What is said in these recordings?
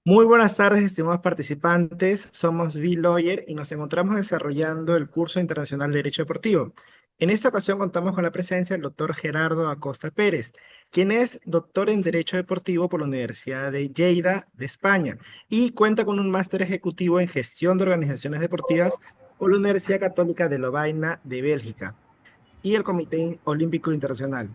Muy buenas tardes, estimados participantes. Somos B-Lawyer y nos encontramos desarrollando el curso internacional de Derecho Deportivo. En esta ocasión contamos con la presencia del doctor Gerardo Acosta Pérez, quien es doctor en Derecho Deportivo por la Universidad de Lleida, de España, y cuenta con un máster ejecutivo en Gestión de Organizaciones Deportivas por la Universidad Católica de Lovaina, de Bélgica, y el Comité Olímpico Internacional.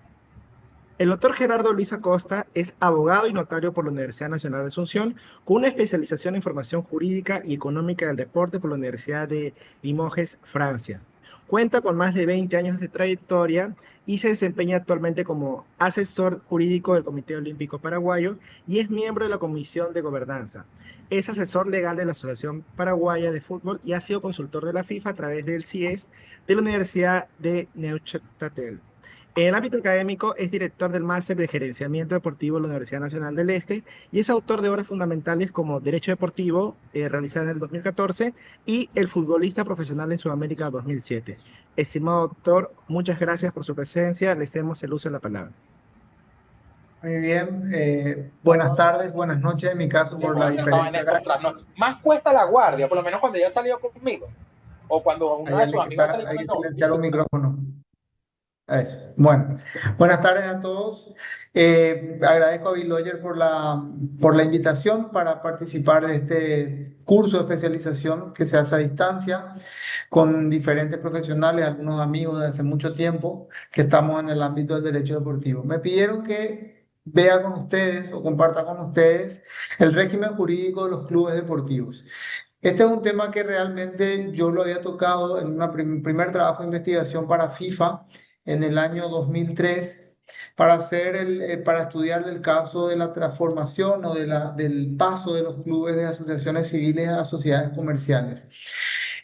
El doctor Gerardo Luis Acosta es abogado y notario por la Universidad Nacional de Asunción, con una especialización en formación jurídica y económica del deporte por la Universidad de Limoges, Francia. Cuenta con más de 20 años de trayectoria y se desempeña actualmente como asesor jurídico del Comité Olímpico Paraguayo y es miembro de la Comisión de Gobernanza. Es asesor legal de la Asociación Paraguaya de Fútbol y ha sido consultor de la FIFA a través del CIES de la Universidad de Neuchâtel. En el ámbito académico es director del Máster de Gerenciamiento Deportivo de la Universidad Nacional del Este y es autor de obras fundamentales como Derecho Deportivo, realizada en el 2014, y El futbolista profesional en Sudamérica 2007. Estimado doctor, muchas gracias por su presencia. Le cedemos el uso de la palabra. Muy bien, buenas tardes, buenas noches en mi caso por la Coño, esta vaina diferencia es horaria. contra. No, más cuesta la guardia, por lo menos cuando ella salió conmigo. O cuando uno Hay de sus alguien que amigos está, salió hay conmigo. que No, silenciar dice, los micrófonos. Eso. Bueno, buenas tardes a todos. Agradezco a Bill Lawyer por la invitación para participar de este curso de especialización que se hace a distancia con diferentes profesionales, algunos amigos de hace mucho tiempo que estamos en el ámbito del derecho deportivo. Me pidieron que vea con ustedes o comparta con ustedes el régimen jurídico de los clubes deportivos. Este es un tema que realmente yo lo había tocado en un primer trabajo de investigación para FIFA en el año 2003 para estudiar el caso de la transformación o del paso de los clubes de asociaciones civiles a sociedades comerciales.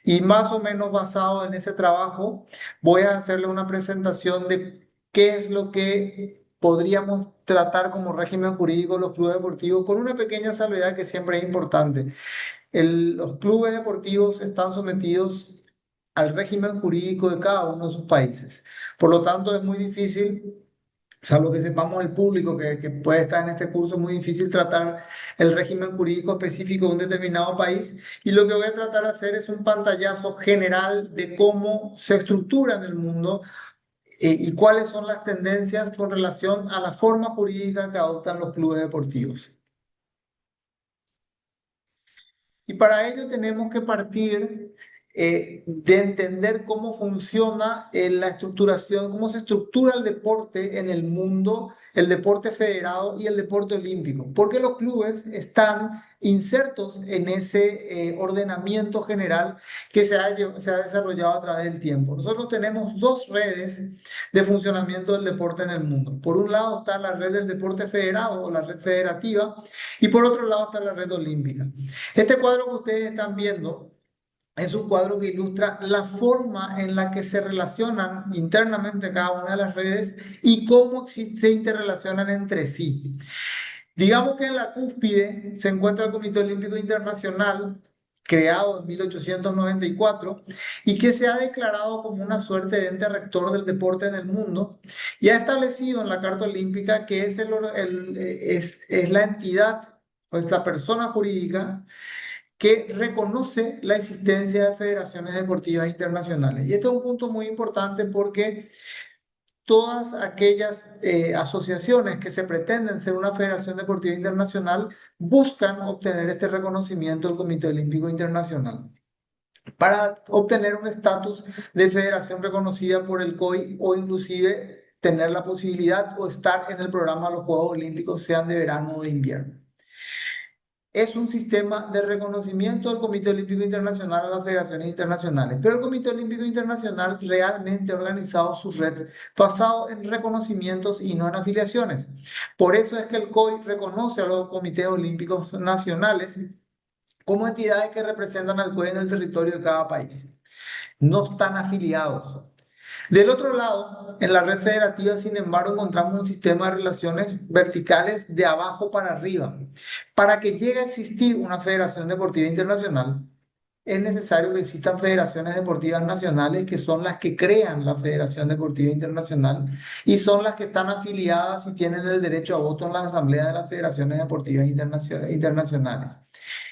Y más o menos basado en ese trabajo, voy a hacerle una presentación de qué es lo que podríamos tratar como régimen jurídico de los clubes deportivos, con una pequeña salvedad que siempre es importante. Los clubes deportivos están sometidos al régimen jurídico de cada uno de sus países. Por lo tanto, es muy difícil, salvo que sepamos el público que puede estar en este curso, es muy difícil tratar el régimen jurídico específico de un determinado país. Y lo que voy a tratar de hacer es un pantallazo general de cómo se estructura en el mundo y cuáles son las tendencias con relación a la forma jurídica que adoptan los clubes deportivos. Y para ello tenemos que partir de entender cómo funciona la estructuración, cómo se estructura el deporte en el mundo, el deporte federado y el deporte olímpico. Porque los clubes están insertos en ese ordenamiento general que se ha desarrollado a través del tiempo. Nosotros tenemos dos redes de funcionamiento del deporte en el mundo. Por un lado está la red del deporte federado o la red federativa y por otro lado está la red olímpica. Este cuadro que ustedes están viendo es un cuadro que ilustra la forma en la que se relacionan internamente cada una de las redes y cómo se interrelacionan entre sí. Digamos que en la cúspide se encuentra el Comité Olímpico Internacional, creado en 1894 y que se ha declarado como una suerte de ente rector del deporte en el mundo y ha establecido en la Carta Olímpica que es la entidad o es la persona jurídica que reconoce la existencia de federaciones deportivas internacionales. Y este es un punto muy importante porque todas aquellas asociaciones que se pretenden ser una federación deportiva internacional buscan obtener este reconocimiento del Comité Olímpico Internacional para obtener un estatus de federación reconocida por el COI o inclusive tener la posibilidad o estar en el programa de los Juegos Olímpicos, sean de verano o de invierno. Es un sistema de reconocimiento del Comité Olímpico Internacional a las federaciones internacionales, pero el Comité Olímpico Internacional realmente ha organizado su red basado en reconocimientos y no en afiliaciones. Por eso es que el COI reconoce a los comités olímpicos nacionales como entidades que representan al COI en el territorio de cada país. No están afiliados. Del otro lado, en la red federativa, sin embargo, encontramos un sistema de relaciones verticales de abajo para arriba. Para que llegue a existir una federación deportiva internacional, es necesario que existan federaciones deportivas nacionales que son las que crean la Federación Deportiva Internacional y son las que están afiliadas y tienen el derecho a voto en las asambleas de las federaciones deportivas internacionales.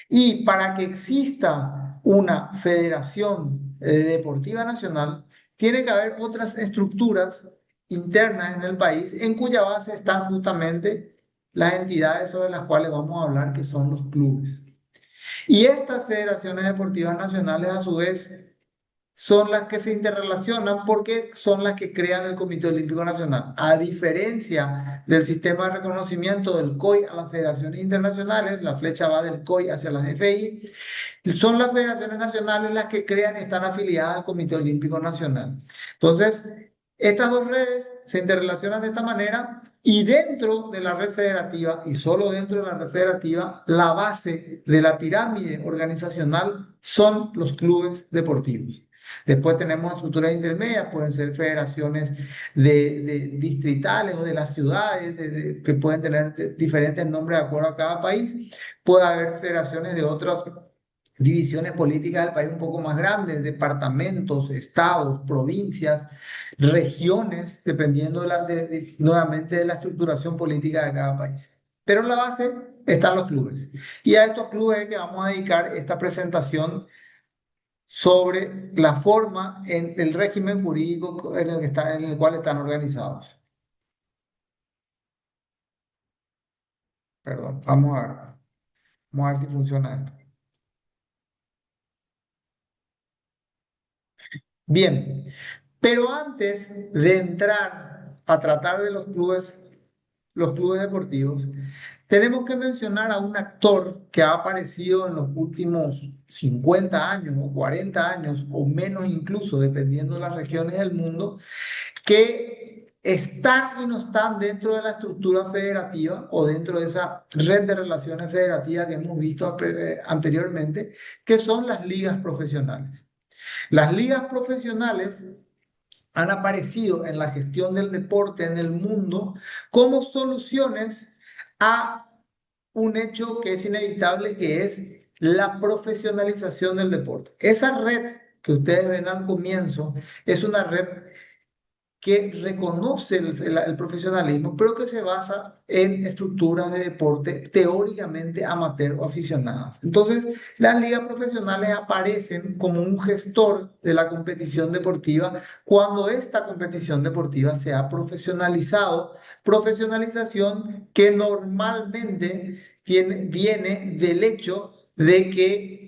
Y para que exista una federación deportiva nacional, tiene que haber otras estructuras internas en el país en cuya base están justamente las entidades sobre las cuales vamos a hablar, que son los clubes. Y estas federaciones deportivas nacionales, a su vez, son las que se interrelacionan porque son las que crean el Comité Olímpico Nacional. A diferencia del sistema de reconocimiento del COI a las federaciones internacionales, la flecha va del COI hacia las FI, son las federaciones nacionales las que crean y están afiliadas al Comité Olímpico Nacional. Entonces, estas dos redes se interrelacionan de esta manera y dentro de la red federativa, y solo dentro de la red federativa, la base de la pirámide organizacional son los clubes deportivos. Después tenemos estructuras intermedias, pueden ser federaciones de distritales o de las ciudades, que pueden tener diferentes nombres de acuerdo a cada país. Puede haber federaciones de otras divisiones políticas del país un poco más grandes, departamentos, estados, provincias, regiones, dependiendo nuevamente de la estructuración política de cada país. Pero en la base están los clubes. Y a estos clubes es que vamos a dedicar esta presentación sobre la forma en el régimen jurídico en el cual están organizados. Perdón, vamos a ver si funciona esto. Bien, pero antes de entrar a tratar de los clubes deportivos, tenemos que mencionar a un actor que ha aparecido en los últimos 50 años o 40 años o menos incluso, dependiendo de las regiones del mundo, que están y no están dentro de la estructura federativa o dentro de esa red de relaciones federativas que hemos visto anteriormente, que son las ligas profesionales. Las ligas profesionales han aparecido en la gestión del deporte en el mundo como soluciones a un hecho que es inevitable, que es la profesionalización del deporte. Esa red que ustedes ven al comienzo es una red que reconoce el profesionalismo, pero que se basa en estructuras de deporte teóricamente amateur o aficionadas. Entonces, las ligas profesionales aparecen como un gestor de la competición deportiva cuando esta competición deportiva se ha profesionalizado, profesionalización que normalmente viene del hecho de que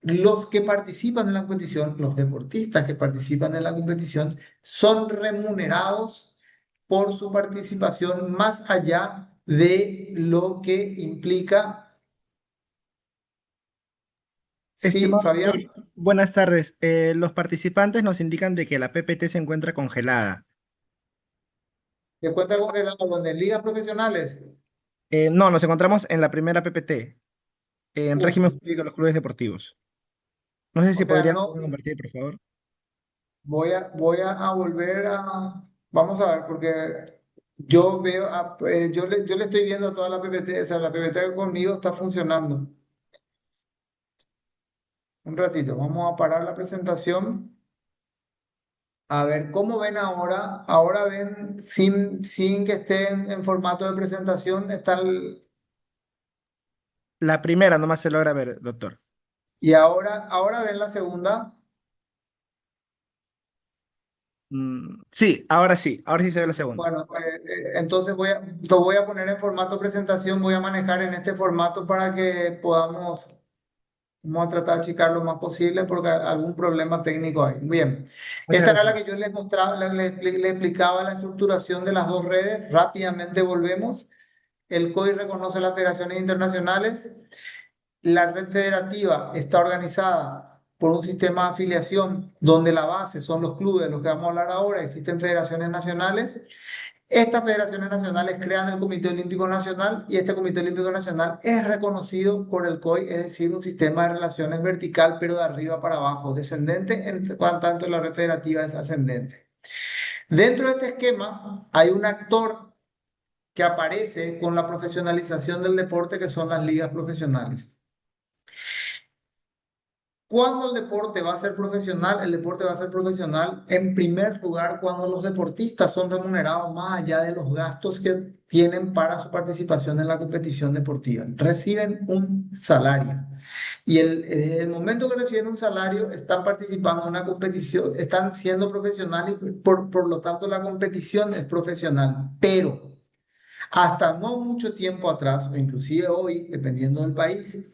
los que participan en la competición, los deportistas que participan en la competición, son remunerados por su participación más allá de lo que implica. Sí, Estimado Fabián, doctor, buenas tardes. Los participantes nos indican de que la PPT se encuentra congelada. ¿te cuenta congelado donde en ligas profesionales? No, nos encontramos en la primera PPT, en Uf, régimen jurídico de los clubes deportivos. No sé o si sea, podrían no, compartir, por favor. voy a volver a, vamos a ver, porque yo veo, yo le estoy viendo a toda la PPT, o sea, la PPT conmigo está funcionando. Un ratito, vamos a parar la presentación. A ver, ¿cómo ven ahora? Ahora ven sin que esté en formato de presentación, La primera nomás se logra ver, doctor. y ahora ven la segunda. Sí, ahora sí se ve la segunda. Bueno, entonces lo voy a poner en formato presentación, voy a manejar en este formato para que vamos a tratar de achicar lo más posible porque algún problema técnico hay. Bien, Muchas esta era la gracias. que yo les mostraba, le explicaba la estructuración de las dos redes. Rápidamente volvemos. El COI reconoce las federaciones internacionales. La red federativa está organizada por un sistema de afiliación donde la base son los clubes de los que vamos a hablar ahora. Existen federaciones nacionales. Estas federaciones nacionales crean el Comité Olímpico Nacional y este Comité Olímpico Nacional es reconocido por el COI, es decir, un sistema de relaciones vertical, pero de arriba para abajo, descendente, en tanto la red federativa es ascendente. Dentro de este esquema hay un actor que aparece con la profesionalización del deporte, que son las ligas profesionales. ¿Cuándo el deporte va a ser profesional? El deporte va a ser profesional en primer lugar cuando los deportistas son remunerados más allá de los gastos que tienen para su participación en la competición deportiva. Reciben un salario. Y el momento que reciben un salario, están participando en una competición, están siendo profesionales y por lo tanto la competición es profesional. Pero hasta no mucho tiempo atrás, o inclusive hoy, dependiendo del país,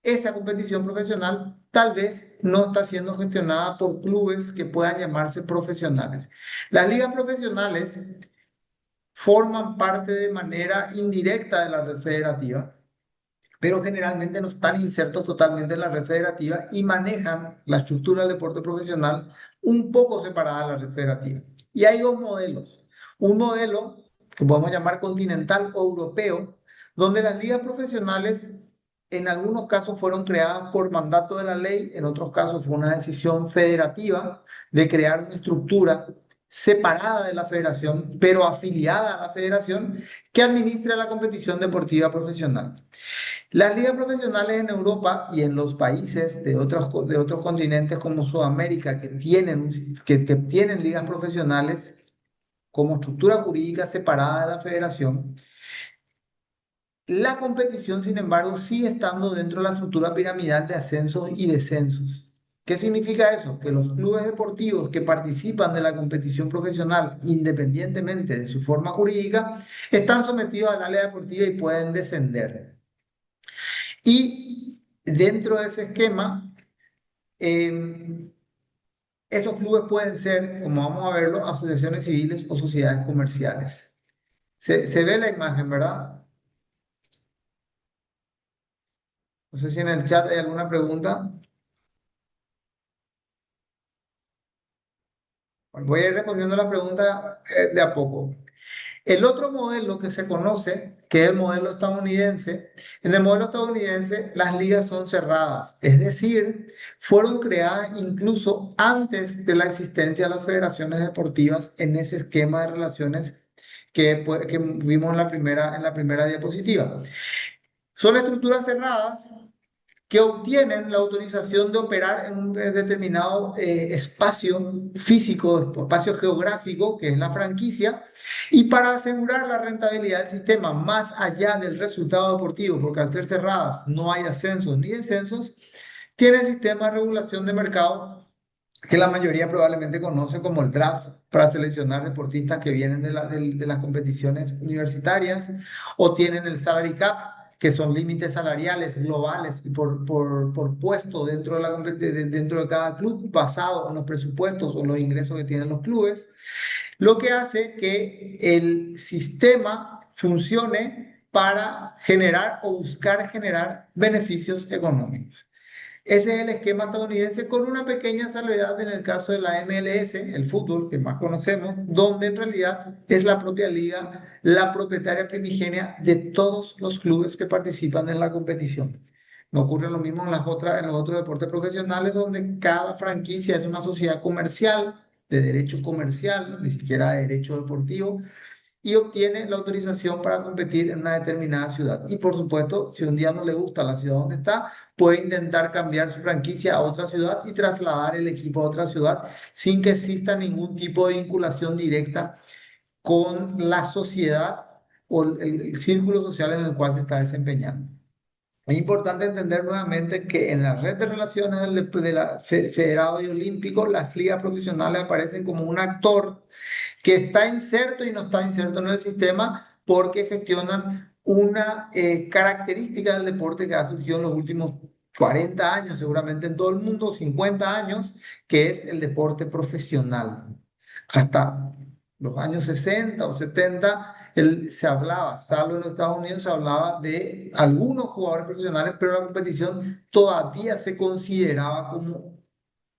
esa competición profesional tal vez no está siendo gestionada por clubes que puedan llamarse profesionales. Las ligas profesionales forman parte de manera indirecta de la red federativa, pero generalmente no están insertos totalmente en la red federativa y manejan la estructura del deporte profesional un poco separada de la red federativa. Y hay dos modelos. Un modelo que podemos llamar continental o europeo, donde las ligas profesionales en algunos casos fueron creadas por mandato de la ley, en otros casos fue una decisión federativa de crear una estructura separada de la federación, pero afiliada a la federación, que administra la competición deportiva profesional. Las ligas profesionales en Europa y en los países de otros continentes como Sudamérica que tienen ligas profesionales como estructura jurídica separada de la federación, la competición, sin embargo, sigue estando dentro de la estructura piramidal de ascensos y descensos. ¿Qué significa eso? Que los clubes deportivos que participan de la competición profesional, independientemente de su forma jurídica, están sometidos a la ley deportiva y pueden descender. Y dentro de ese esquema, estos clubes pueden ser, como vamos a verlo, asociaciones civiles o sociedades comerciales. Se ve la imagen, ¿verdad? No sé si en el chat hay alguna pregunta. Bueno, voy a ir respondiendo la pregunta de a poco. El otro modelo que se conoce, que es el modelo estadounidense, en el modelo estadounidense las ligas son cerradas, es decir, fueron creadas incluso antes de la existencia de las federaciones deportivas en ese esquema de relaciones que vimos en la primera diapositiva. Son estructuras cerradas que obtienen la autorización de operar en un determinado espacio físico, espacio geográfico, que es la franquicia, y para asegurar la rentabilidad del sistema más allá del resultado deportivo, porque al ser cerradas no hay ascensos ni descensos, tiene el sistema de regulación de mercado que la mayoría probablemente conoce como el draft para seleccionar deportistas que vienen de las competiciones universitarias, o tienen el salary cap, que son límites salariales globales y por puesto dentro dentro de cada club, basado en los presupuestos o los ingresos que tienen los clubes, lo que hace que el sistema funcione para generar o buscar generar beneficios económicos. Ese es el esquema estadounidense, con una pequeña salvedad en el caso de la MLS, el fútbol que más conocemos, donde en realidad es la propia liga la propietaria primigenia de todos los clubes que participan en la competición. No ocurre lo mismo en los otros deportes profesionales, donde cada franquicia es una sociedad comercial, de derecho comercial, ni siquiera de derecho deportivo, y obtiene la autorización para competir en una determinada ciudad. Y por supuesto, si un día no le gusta la ciudad donde está, puede intentar cambiar su franquicia a otra ciudad y trasladar el equipo a otra ciudad sin que exista ningún tipo de vinculación directa con la sociedad o el círculo social en el cual se está desempeñando. Es importante entender nuevamente que en la red de relaciones de la Federado y Olímpico, las ligas profesionales aparecen como un actor que está inserto y no está inserto en el sistema porque gestionan una característica del deporte que ha surgido en los últimos 40 años, seguramente en todo el mundo, 50 años, que es el deporte profesional. Hasta los años 60 o 70 se hablaba, salvo en los Estados Unidos, se hablaba de algunos jugadores profesionales, pero la competición todavía se consideraba como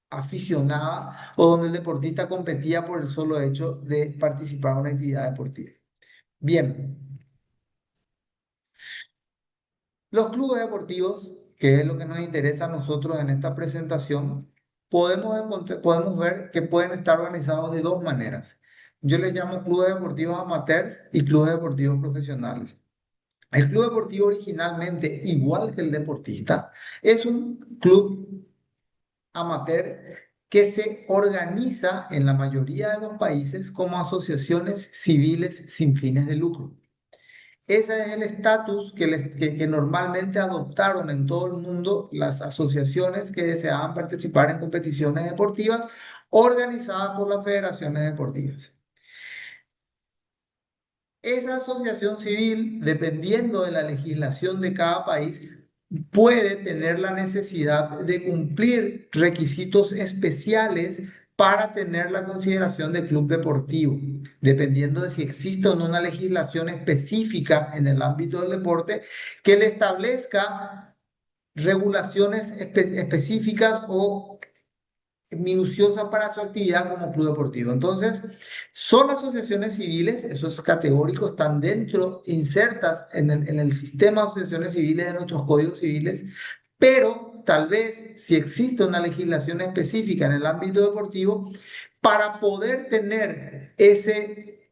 aficionada o donde el deportista competía por el solo hecho de participar en una actividad deportiva. Bien, los clubes deportivos, que es lo que nos interesa a nosotros en esta presentación, podemos ver que pueden estar organizados de dos maneras. Yo les llamo clubes deportivos amateurs y clubes deportivos profesionales. El club deportivo originalmente, igual que el deportista, es un club amateur que se organiza en la mayoría de los países como asociaciones civiles sin fines de lucro. Ese es el estatus que normalmente adoptaron en todo el mundo las asociaciones que deseaban participar en competiciones deportivas organizadas por las federaciones deportivas. Esa asociación civil, dependiendo de la legislación de cada país, puede tener la necesidad de cumplir requisitos especiales para tener la consideración de club deportivo, dependiendo de si existe o no una legislación específica en el ámbito del deporte que le establezca regulaciones específicas o minuciosa para su actividad como club deportivo. Entonces, son asociaciones civiles, eso es categórico, están dentro, insertas en el sistema de asociaciones civiles de nuestros códigos civiles, pero tal vez si existe una legislación específica en el ámbito deportivo, para poder tener ese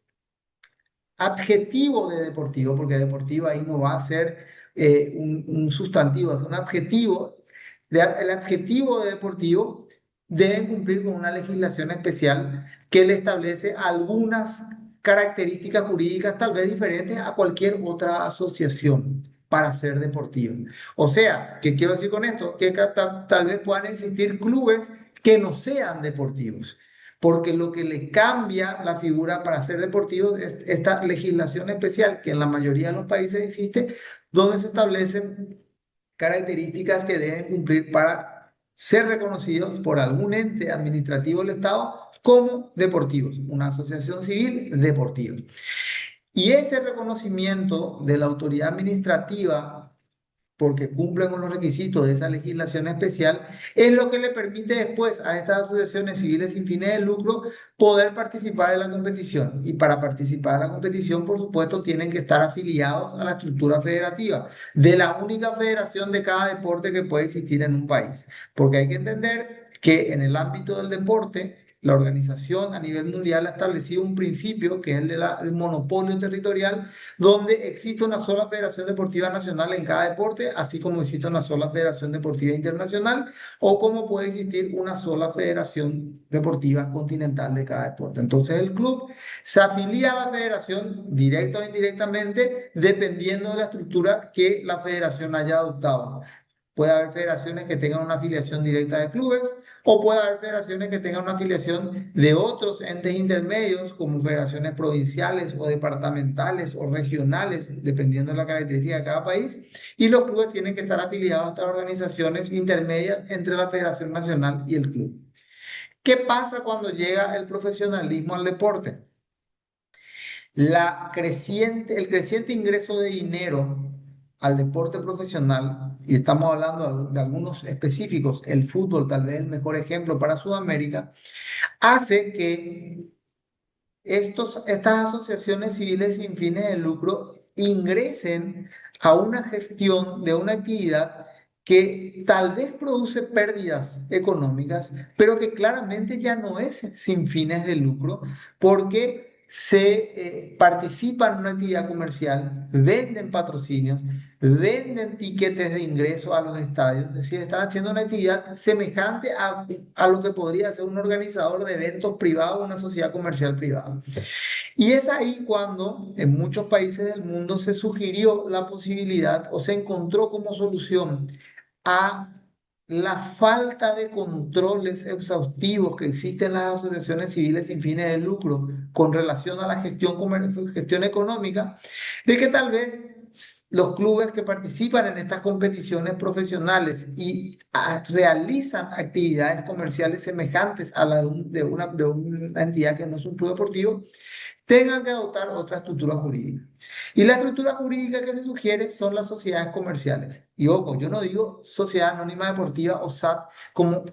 adjetivo de deportivo, porque deportivo ahí no va a ser un sustantivo, es un adjetivo. El adjetivo de deportivo deben cumplir con una legislación especial que le establece algunas características jurídicas tal vez diferentes a cualquier otra asociación para ser deportiva. O sea, ¿qué quiero decir con esto? Que tal vez puedan existir clubes que no sean deportivos, porque lo que le cambia la figura para ser deportivo es esta legislación especial que en la mayoría de los países existe, donde se establecen características que deben cumplir para ser reconocidos por algún ente administrativo del Estado como deportivos, una asociación civil deportiva. Y ese reconocimiento de la autoridad administrativa, porque cumplen con los requisitos de esa legislación especial, es lo que le permite después a estas asociaciones civiles sin fines de lucro poder participar de la competición. Y para participar de la competición, por supuesto, tienen que estar afiliados a la estructura federativa de la única federación de cada deporte que puede existir en un país. Porque hay que entender que en el ámbito del deporte, la organización a nivel mundial ha establecido un principio que es el del monopolio territorial, donde existe una sola federación deportiva nacional en cada deporte, así como existe una sola federación deportiva internacional, o como puede existir una sola federación deportiva continental de cada deporte. Entonces el club se afilia a la federación directa o indirectamente, dependiendo de la estructura que la federación haya adoptado. Puede haber federaciones que tengan una afiliación directa de clubes o puede haber federaciones que tengan una afiliación de otros entes intermedios como federaciones provinciales o departamentales o regionales, dependiendo de la característica de cada país. Y los clubes tienen que estar afiliados a estas organizaciones intermedias entre la Federación Nacional y el club. ¿Qué pasa cuando llega el profesionalismo al deporte? El creciente ingreso de dinero al deporte profesional, y estamos hablando de algunos específicos, el fútbol tal vez el mejor ejemplo para Sudamérica, hace que estas asociaciones civiles sin fines de lucro ingresen a una gestión de una actividad que tal vez produce pérdidas económicas, pero que claramente ya no es sin fines de lucro, porque se participa en una actividad comercial, venden patrocinios, venden tiquetes de ingreso a los estadios, es decir, están haciendo una actividad semejante a lo que podría ser un organizador de eventos privados, una sociedad comercial privada. Y es ahí cuando en muchos países del mundo se sugirió la posibilidad o se encontró como solución a la falta de controles exhaustivos que existen en las asociaciones civiles sin fines de lucro con relación a la gestión económica, de que tal vez los clubes que participan en estas competiciones profesionales y realizan actividades comerciales semejantes a la de una entidad que no es un club deportivo, tengan que adoptar otra estructura jurídica. Y la estructura jurídica que se sugiere son las sociedades comerciales. Y ojo, yo no digo Sociedad Anónima Deportiva o SAD, como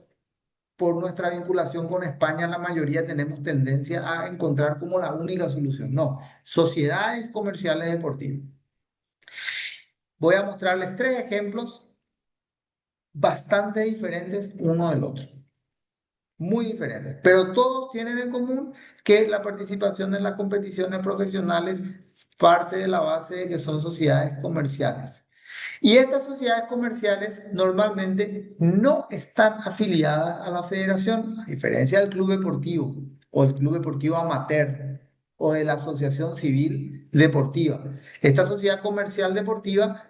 por nuestra vinculación con España la mayoría tenemos tendencia a encontrar como la única solución. No, sociedades comerciales deportivas. Voy a mostrarles 3 ejemplos bastante diferentes uno del otro. Muy diferentes, pero todos tienen en común que la participación en las competiciones profesionales parte de la base de que son sociedades comerciales. Y estas sociedades comerciales normalmente no están afiliadas a la federación, a diferencia del club deportivo o el club deportivo amateur o de la asociación civil deportiva. Esta sociedad comercial deportiva,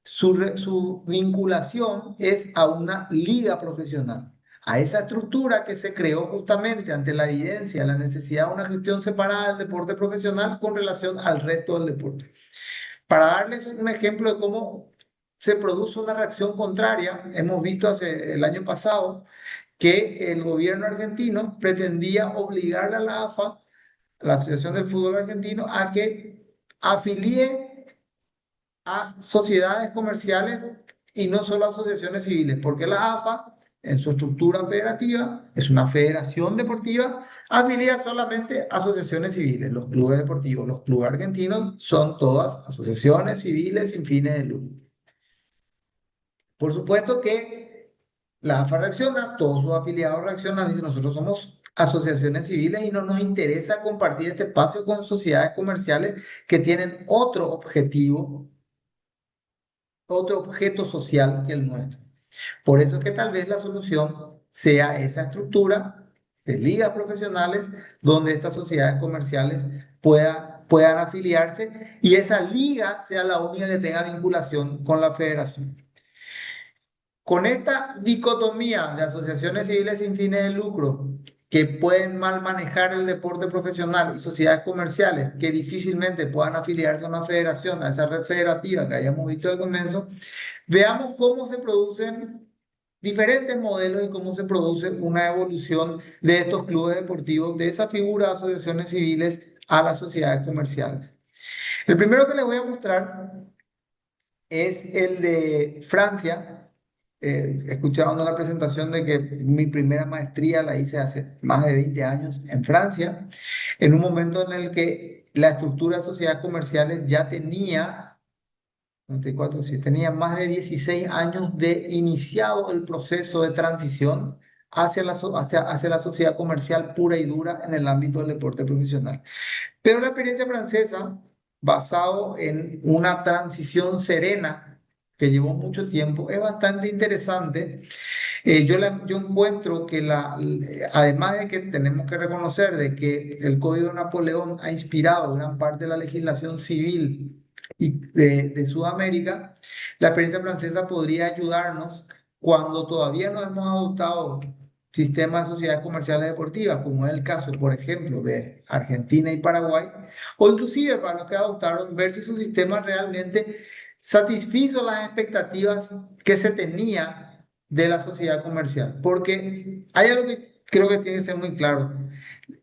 su vinculación es a una liga profesional, a esa estructura que se creó justamente ante la evidencia, la necesidad de una gestión separada del deporte profesional con relación al resto del deporte. Para darles un ejemplo de cómo se produce una reacción contraria, hemos visto hace el año pasado que el gobierno argentino pretendía obligarle a la AFA, la Asociación del Fútbol Argentino, a que afilie a sociedades comerciales y no solo a asociaciones civiles, porque la AFA, en su estructura federativa, es una federación deportiva, afilia solamente a asociaciones civiles. Los clubes deportivos, los clubes argentinos son todas asociaciones civiles sin fines de lucro. Por supuesto que la AFA reacciona, todos sus afiliados reaccionan, dicen nosotros somos asociaciones civiles y no nos interesa compartir este espacio con sociedades comerciales que tienen otro objeto social que el nuestro. Por eso es que tal vez la solución sea esa estructura de ligas profesionales donde estas sociedades comerciales puedan afiliarse y esa liga sea la única que tenga vinculación con la federación. Con esta dicotomía de asociaciones civiles sin fines de lucro que pueden mal manejar el deporte profesional y sociedades comerciales que difícilmente puedan afiliarse a una federación, a esa red federativa que hayamos visto al comienzo, veamos cómo se producen diferentes modelos y cómo se produce una evolución de estos clubes deportivos, de esa figura de asociaciones civiles a las sociedades comerciales. El primero que les voy a mostrar es el de Francia. Escuchaban en la presentación de que mi primera maestría la hice hace más de 20 años en Francia, en un momento en el que la estructura de sociedades comerciales ya tenía 94, sí, tenía más de 16 años de iniciado el proceso de transición hacia la sociedad comercial pura y dura en el ámbito del deporte profesional. Pero la experiencia francesa, basado en una transición serena que llevó mucho tiempo, es bastante interesante. Yo encuentro que además de que tenemos que reconocer de que el Código de Napoleón ha inspirado gran parte de la legislación civil de Sudamérica, la experiencia francesa podría ayudarnos cuando todavía no hemos adoptado sistemas de sociedades comerciales deportivas, como es el caso, por ejemplo, de Argentina y Paraguay, o inclusive para los que adoptaron, ver si su sistema realmente satisfizo las expectativas que se tenía de la sociedad comercial. Porque hay algo que creo que tiene que ser muy claro.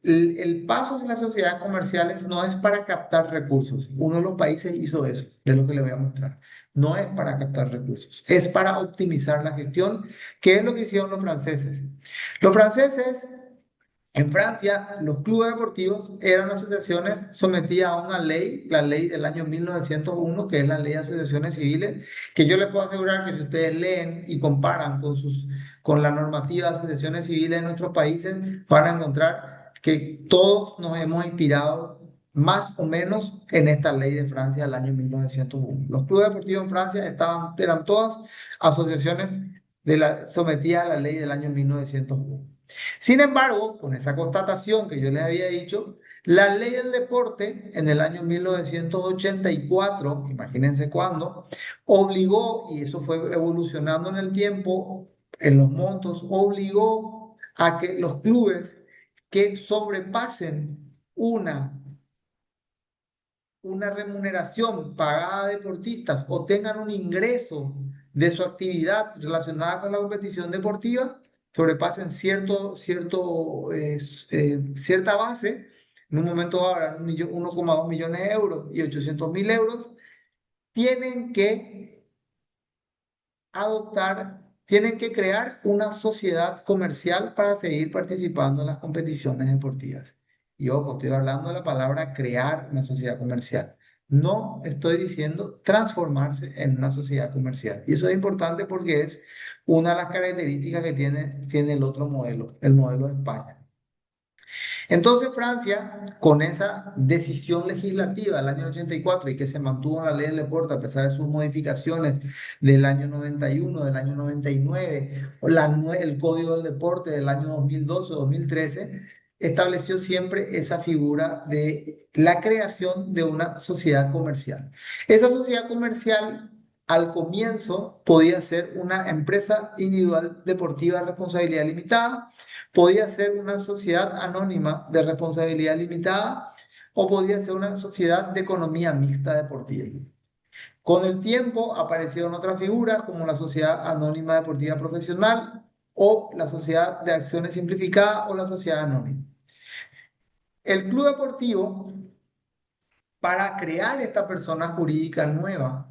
El paso hacia las sociedades comerciales no es para captar recursos. Uno de los países hizo eso, de lo que le voy a mostrar. No es para captar recursos, es para optimizar la gestión, que es lo que hicieron los franceses. Los franceses, en Francia, los clubes deportivos eran asociaciones sometidas a una ley, la ley del año 1901, que es la ley de asociaciones civiles, que yo les puedo asegurar que si ustedes leen y comparan con la normativa de asociaciones civiles de nuestros países, van a encontrar que todos nos hemos inspirado más o menos en esta ley de Francia del año 1901. Los clubes deportivos en Francia eran todas asociaciones sometidas a la ley del año 1901. Sin embargo, con esa constatación que yo les había dicho, la ley del deporte en el año 1984, imagínense cuándo, obligó, y eso fue evolucionando en el tiempo, en los montos, obligó a que los clubes que sobrepasen una remuneración pagada a deportistas o tengan un ingreso de su actividad relacionada con la competición deportiva, sobrepasen cierta base, en un momento ahora 1,2 millones de euros y 800.000 euros, tienen que tienen que crear una sociedad comercial para seguir participando en las competiciones deportivas. Y ojo, estoy hablando de la palabra crear una sociedad comercial. No estoy diciendo transformarse en una sociedad comercial. Y eso es importante porque es una de las características que tiene el otro modelo, el modelo de España. Entonces Francia, con esa decisión legislativa del año 84 y que se mantuvo en la ley del deporte a pesar de sus modificaciones del año 91, del año 99, el Código del Deporte del año 2012 o 2013, estableció siempre esa figura de la creación de una sociedad comercial. Esa sociedad comercial al comienzo podía ser una empresa individual deportiva de responsabilidad limitada, podía ser una sociedad anónima de responsabilidad limitada o podía ser una sociedad de economía mixta deportiva. Con el tiempo aparecieron otras figuras como la sociedad anónima deportiva profesional o la sociedad de acciones simplificada o la sociedad anónima. El club deportivo, para crear esta persona jurídica nueva,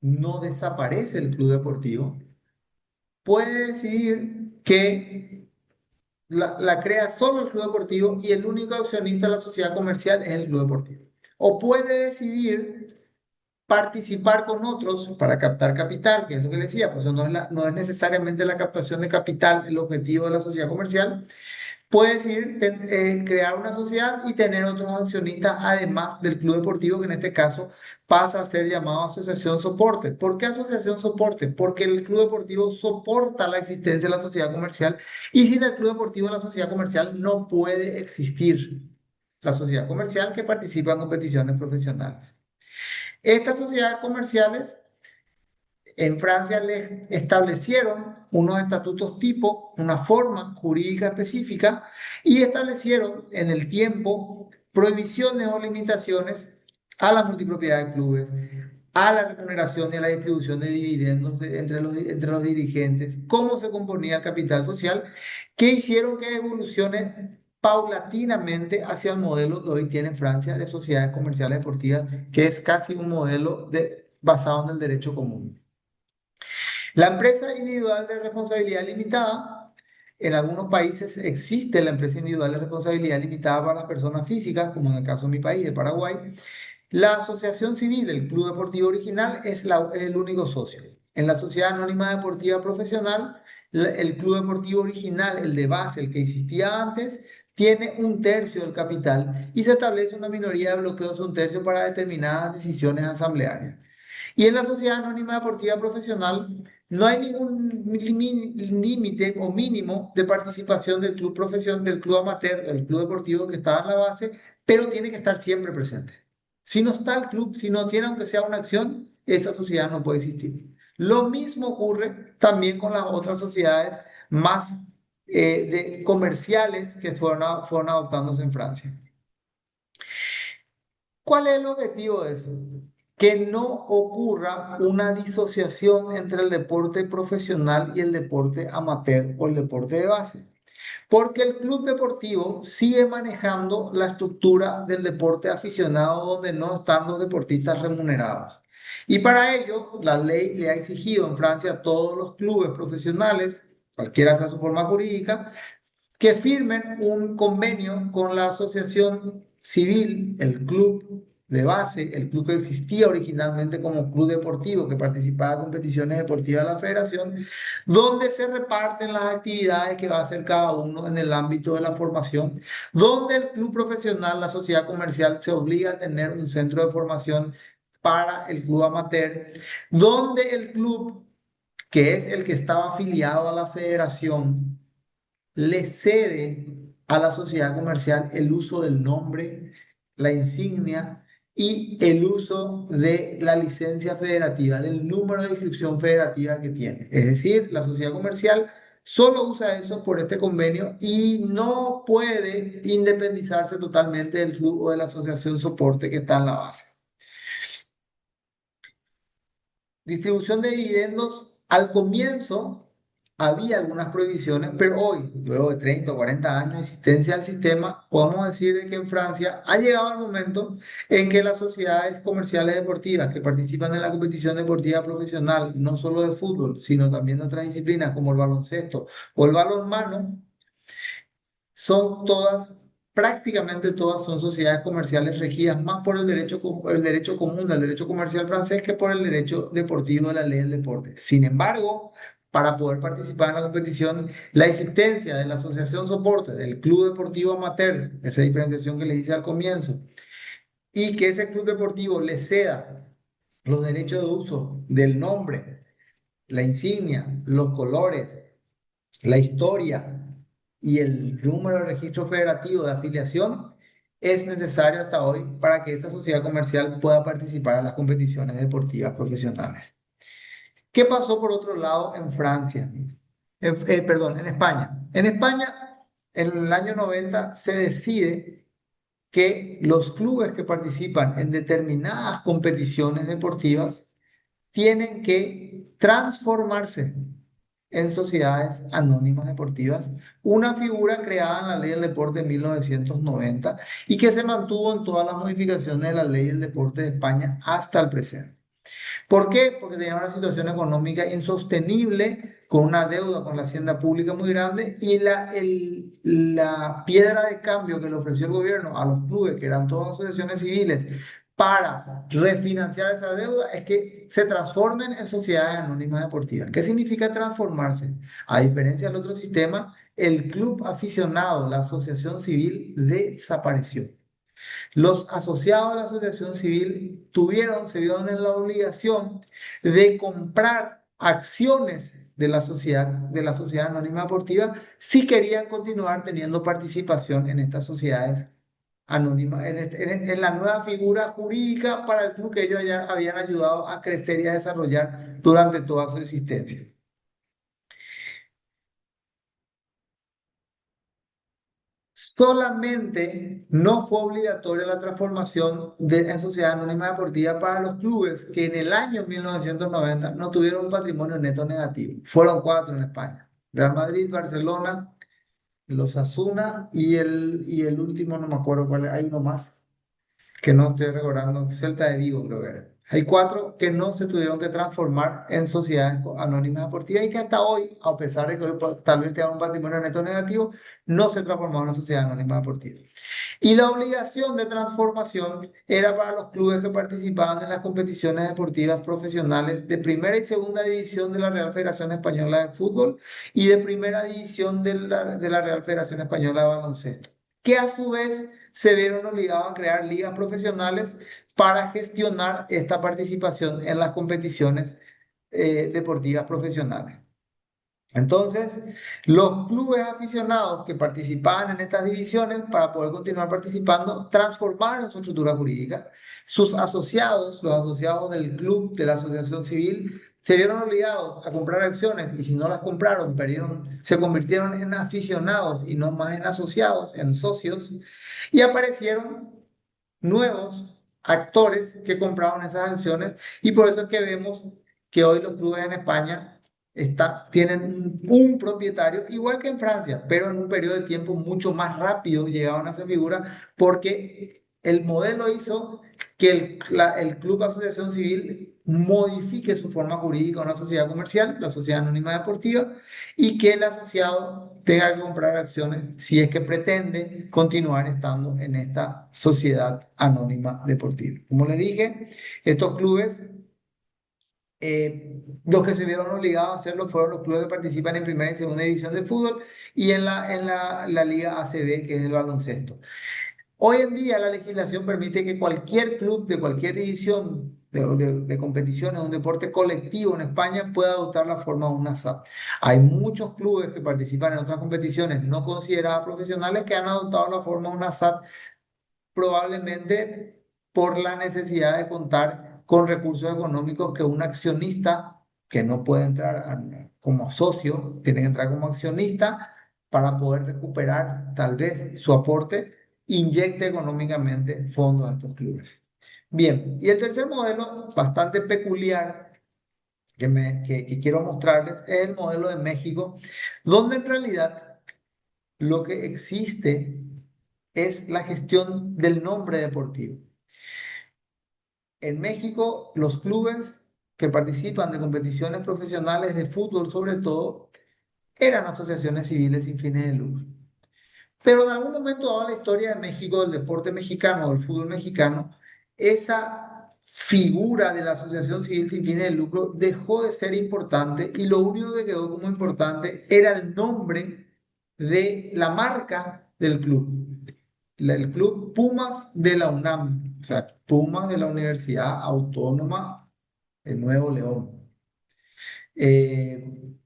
no desaparece el club deportivo, puede decidir que la crea solo el club deportivo y el único accionista de la sociedad comercial es el club deportivo. O puede decidir participar con otros para captar capital, que es lo que le decía, pues no es necesariamente la captación de capital el objetivo de la sociedad comercial. Puede decidir crear una sociedad y tener otros accionistas además del club deportivo, que en este caso pasa a ser llamado asociación soporte. ¿Por qué asociación soporte? Porque el club deportivo soporta la existencia de la sociedad comercial y sin el club deportivo la sociedad comercial no puede existir. La sociedad comercial que participa en competiciones profesionales. Estas sociedades comerciales en Francia les establecieron unos estatutos tipo, una forma jurídica específica y establecieron en el tiempo prohibiciones o limitaciones a la multipropiedad de clubes, a la remuneración y a la distribución de dividendos entre los dirigentes, cómo se componía el capital social, que hicieron que evolucione paulatinamente hacia el modelo que hoy tiene Francia de sociedades comerciales deportivas, que es casi un modelo basado en el derecho común. La empresa individual de responsabilidad limitada, en algunos países existe la empresa individual de responsabilidad limitada para las personas físicas, como en el caso de mi país, de Paraguay. La asociación civil, el club deportivo original, es el único socio. En la sociedad anónima deportiva profesional, el club deportivo original, el de base, el que existía antes, tiene 1/3 del capital y se establece una minoría de bloqueos 1/3 para determinadas decisiones asamblearias. Y en la sociedad anónima deportiva profesional no hay ningún límite o mínimo de participación del club del club amateur, del club deportivo que estaba en la base, pero tiene que estar siempre presente. Si no está el club, si no tiene aunque sea una acción, esa sociedad no puede existir. Lo mismo ocurre también con las otras sociedades más comerciales que fueron adoptándose en Francia. ¿Cuál es el objetivo de eso? Que no ocurra una disociación entre el deporte profesional y el deporte amateur o el deporte de base. Porque el club deportivo sigue manejando la estructura del deporte aficionado donde no están los deportistas remunerados. Y para ello, la ley le ha exigido en Francia a todos los clubes profesionales, cualquiera sea su forma jurídica, que firmen un convenio con la asociación civil, el club de base, el club que existía originalmente como club deportivo, que participaba en competiciones deportivas de la federación, donde se reparten las actividades que va a hacer cada uno en el ámbito de la formación, donde el club profesional, la sociedad comercial, se obliga a tener un centro de formación para el club amateur, donde el club, que es el que estaba afiliado a la federación, le cede a la sociedad comercial el uso del nombre, la insignia y el uso de la licencia federativa, del número de inscripción federativa que tiene. Es decir, la sociedad comercial solo usa eso por este convenio y no puede independizarse totalmente del club o de la asociación soporte que está en la base. Distribución de dividendos, al comienzo había algunas prohibiciones, pero hoy, luego de 30 o 40 años de existencia del sistema, podemos decir de que en Francia ha llegado el momento en que las sociedades comerciales deportivas que participan en la competición deportiva profesional, no solo de fútbol, sino también de otras disciplinas como el baloncesto o el balonmano, son todas, prácticamente todas son sociedades comerciales regidas más por el derecho común del derecho comercial francés que por el derecho deportivo de la ley del deporte. Sin embargo, para poder participar en la competición, la existencia de la asociación soporte del Club Deportivo Amateur, esa diferenciación que les hice al comienzo, y que ese club deportivo le ceda los derechos de uso del nombre, la insignia, los colores, la historia y el número de registro federativo de afiliación, es necesario hasta hoy para que esta sociedad comercial pueda participar en las competiciones deportivas profesionales. ¿Qué pasó por otro lado en Francia? Perdón, en España. En España, en el año 90 se decide que los clubes que participan en determinadas competiciones deportivas tienen que transformarse en sociedades anónimas deportivas, una figura creada en la Ley del Deporte de 1990 y que se mantuvo en todas las modificaciones de la Ley del Deporte de España hasta el presente. ¿Por qué? Porque tenía una situación económica insostenible, con una deuda con la hacienda pública muy grande y la piedra de cambio que le ofreció el gobierno a los clubes, que eran todas asociaciones civiles, para refinanciar esa deuda es que se transformen en sociedades anónimas deportivas. ¿Qué significa transformarse? A diferencia del otro sistema, el club aficionado, la asociación civil, desapareció. Los asociados a la asociación civil se vieron en la obligación de comprar acciones de la sociedad anónima deportiva si querían continuar teniendo participación en estas sociedades anónimas, en la nueva figura jurídica para el club que ellos ya habían ayudado a crecer y a desarrollar durante toda su existencia. Solamente no fue obligatoria la transformación en sociedad anónima deportiva para los clubes que en el año 1990 no tuvieron un patrimonio neto negativo. Fueron cuatro en España: Real Madrid, Barcelona, los Asuna y el último, no me acuerdo cuál, hay uno más que no estoy recordando, Celta de Vigo creo que era. Hay cuatro que no se tuvieron que transformar en sociedades anónimas deportivas y que hasta hoy, a pesar de que hoy tal vez tengan un patrimonio neto negativo, no se transformaron en sociedad anónima deportiva. Y la obligación de transformación era para los clubes que participaban en las competiciones deportivas profesionales de primera y segunda división de la Real Federación Española de Fútbol y de primera división de la Real Federación Española de Baloncesto, que a su vez se vieron obligados a crear ligas profesionales para gestionar esta participación en las competiciones deportivas profesionales. Entonces, los clubes aficionados que participaban en estas divisiones, para poder continuar participando, transformaron su estructura jurídica. Sus asociados, los asociados del club, de la asociación civil, se vieron obligados a comprar acciones y si no las compraron, se convirtieron en aficionados y no más en asociados, en socios, y aparecieron nuevos actores que compraban esas acciones y por eso es que vemos que hoy los clubes en España tienen un propietario, igual que en Francia, pero en un periodo de tiempo mucho más rápido llegaban a esa figura porque el modelo hizo que el club asociación civil modifique su forma jurídica a una sociedad comercial, la sociedad anónima deportiva, y que el asociado tenga que comprar acciones si es que pretende continuar estando en esta sociedad anónima deportiva. Como les dije, estos clubes, los que se vieron obligados a hacerlo fueron los clubes que participan en primera y segunda división de fútbol y en la Liga ACB, que es el baloncesto. Hoy en día la legislación permite que cualquier club de cualquier división de competiciones, un deporte colectivo en España pueda adoptar la forma de una SAD. Hay muchos clubes que participan en otras competiciones no consideradas profesionales que han adoptado la forma de una SAD, probablemente por la necesidad de contar con recursos económicos que un accionista, que no puede entrar como socio, tiene que entrar como accionista para poder recuperar tal vez su aporte, inyecte económicamente fondos a estos clubes. Bien, y el tercer modelo, bastante peculiar, que quiero mostrarles, es el modelo de México, donde en realidad lo que existe es la gestión del nombre deportivo. En México, los clubes que participan de competiciones profesionales de fútbol, sobre todo, eran asociaciones civiles sin fines de lucro. Pero en algún momento dado la historia de México, del deporte mexicano, del fútbol mexicano, esa figura de la asociación civil sin fines de lucro dejó de ser importante y lo único que quedó como importante era el nombre de la marca del club. El club Pumas de la UNAM, o sea, Pumas de la Universidad Autónoma de Nuevo León. Eh,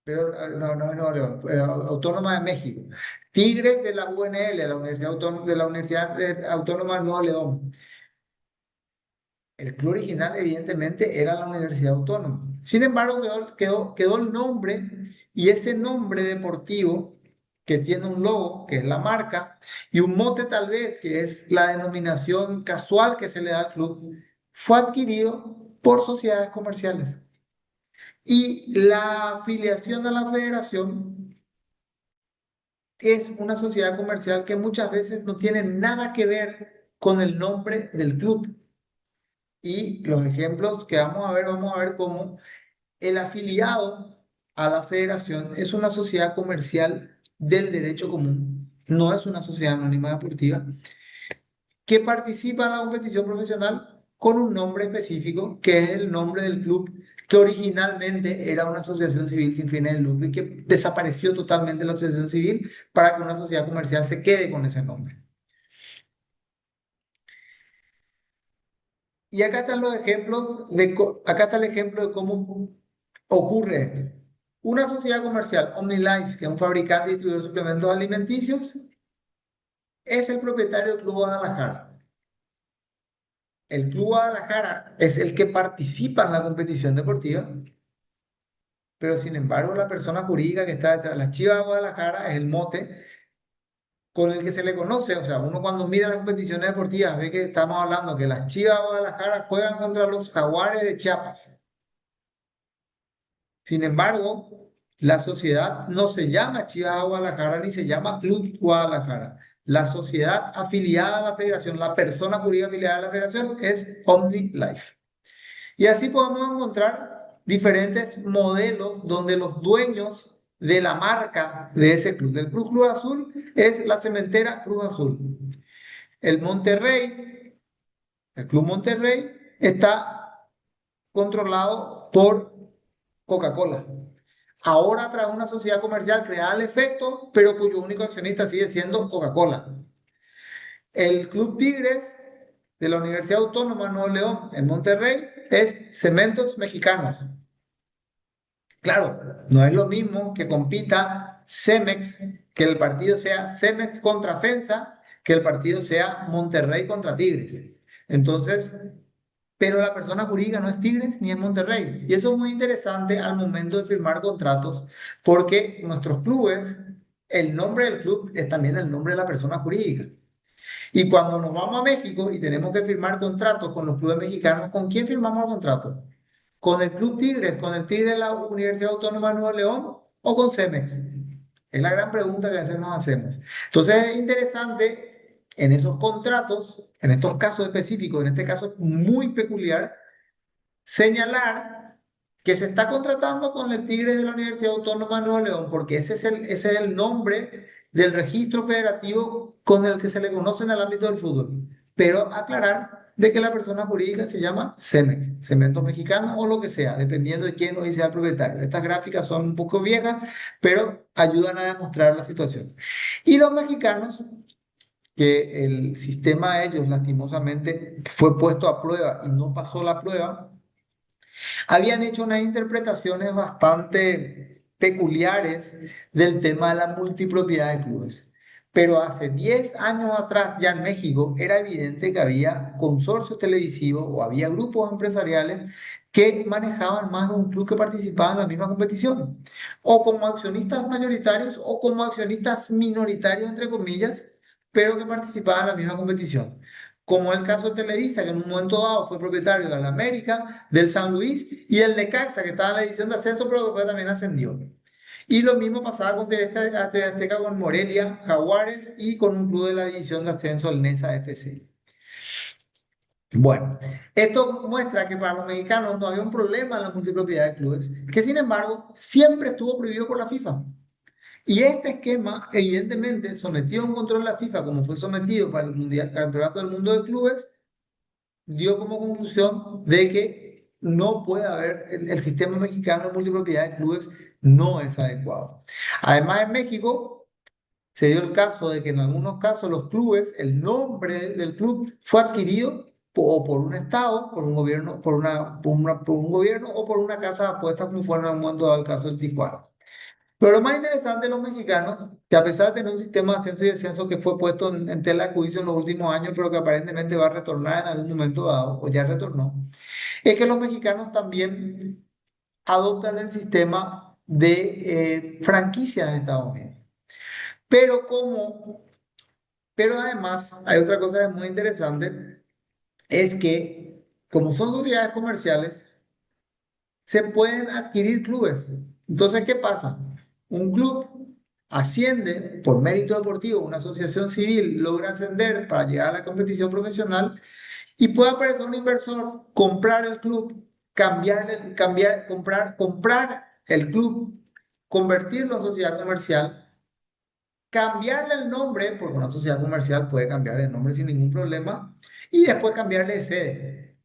pero no es Nuevo León, Autónoma de México. Tigres de la UNL, la Universidad Autónoma de la Universidad Autónoma de Nuevo León. El club original, evidentemente, era la Universidad Autónoma. Sin embargo, quedó el nombre y ese nombre deportivo que tiene un logo, que es la marca, y un mote tal vez, que es la denominación casual que se le da al club, fue adquirido por sociedades comerciales. Y la afiliación a la federación es una sociedad comercial que muchas veces no tiene nada que ver con el nombre del club. Y los ejemplos que vamos a ver cómo el afiliado a la federación es una sociedad comercial del derecho común, no es una sociedad anónima deportiva, que participa en la competición profesional con un nombre específico, que es el nombre del club, que originalmente era una asociación civil sin fines de lucro y que desapareció totalmente la asociación civil para que una sociedad comercial se quede con ese nombre. Y acá están los ejemplos acá está el ejemplo de cómo ocurre esto. Una sociedad comercial, OmniLife, que es un fabricante y distribuidor de suplementos alimenticios, es el propietario del Club Guadalajara. El Club Guadalajara es el que participa en la competición deportiva, pero sin embargo la persona jurídica que está detrás de las Chivas de Guadalajara es el mote con el que se le conoce. O sea, uno cuando mira las competiciones deportivas ve que estamos hablando que las Chivas de Guadalajara juegan contra los Jaguares de Chiapas. Sin embargo, la sociedad no se llama Chivas Guadalajara ni se llama Club Guadalajara. La sociedad afiliada a la federación, la persona jurídica afiliada a la federación es OmniLife. Y así podemos encontrar diferentes modelos donde los dueños de la marca de ese club, del Club Cruz Azul, es la cementera Cruz Azul. El Monterrey, el Club Monterrey, está controlado por Coca-Cola. Ahora tras una sociedad comercial creada al efecto, pero cuyo único accionista sigue siendo Coca-Cola. El Club Tigres de la Universidad Autónoma de Nuevo León, en Monterrey, es Cementos Mexicanos. Claro, no es lo mismo que compita Cemex, que el partido sea Cemex contra FENSA, que el partido sea Monterrey contra Tigres. Entonces, pero la persona jurídica no es Tigres ni es Monterrey. Y eso es muy interesante al momento de firmar contratos, porque nuestros clubes, el nombre del club es también el nombre de la persona jurídica. Y cuando nos vamos a México y tenemos que firmar contratos con los clubes mexicanos, ¿con quién firmamos el contrato? ¿Con el Club Tigres, con el Tigre de la Universidad Autónoma de Nuevo León o con Cemex? Es la gran pregunta que a veces nos hacemos. Entonces es interesante en esos contratos, en estos casos específicos, en este caso muy peculiar, señalar que se está contratando con el Tigre de la Universidad Autónoma de Nuevo León, porque ese es el nombre del registro federativo con el que se le conoce en el ámbito del fútbol. Pero aclarar de que la persona jurídica se llama Cemex, Cementos Mexicanos o lo que sea, dependiendo de quién hoy sea el propietario. Estas gráficas son un poco viejas, pero ayudan a demostrar la situación. Y los mexicanos, que el sistema de ellos lastimosamente fue puesto a prueba y no pasó la prueba, habían hecho unas interpretaciones bastante peculiares del tema de la multipropiedad de clubes. Pero hace 10 años atrás, ya en México, era evidente que había consorcios televisivos o había grupos empresariales que manejaban más de un club que participaba en la misma competición, o como accionistas mayoritarios o como accionistas minoritarios, entre comillas, pero que participaban en la misma competición, como el caso de Televisa, que en un momento dado fue propietario de la América, del San Luis y el Necaxa, que estaba en la edición de ascenso, pero que después también ascendió. Y lo mismo pasaba con TV Azteca, con Morelia, Jaguares y con un club de la división de ascenso, el Nesa FC. Bueno, esto muestra que para los mexicanos no había un problema en la multipropiedad de clubes, que sin embargo siempre estuvo prohibido por la FIFA. Y este esquema, evidentemente, sometido a un control de la FIFA, como fue sometido para el Campeonato del Mundo de Clubes, dio como conclusión de que no puede haber, el sistema mexicano de multipropiedad de clubes no es adecuado. Además, en México se dio el caso de que en algunos casos los clubes, el nombre del club fue adquirido o por un estado, por un gobierno, por un gobierno o por una casa de apuestas, como fue en algún momento dado el caso del Tijuana. Pero lo más interesante de los mexicanos, que a pesar de tener un sistema de ascenso y descenso que fue puesto en tela de juicio en los últimos años, pero que aparentemente va a retornar en algún momento dado, o ya retornó, es que los mexicanos también adoptan el sistema de franquicias de Estados Unidos. Pero como, pero además hay otra cosa que es muy interesante, es que como son sociedades comerciales, se pueden adquirir clubes. Entonces, ¿qué pasa? Un club asciende por mérito deportivo, una asociación civil logra ascender para llegar a la competición profesional y puede aparecer un inversor, comprar el club, comprar el club, convertirlo en sociedad comercial, cambiarle el nombre, porque una sociedad comercial puede cambiar el nombre sin ningún problema, y después cambiarle de sede.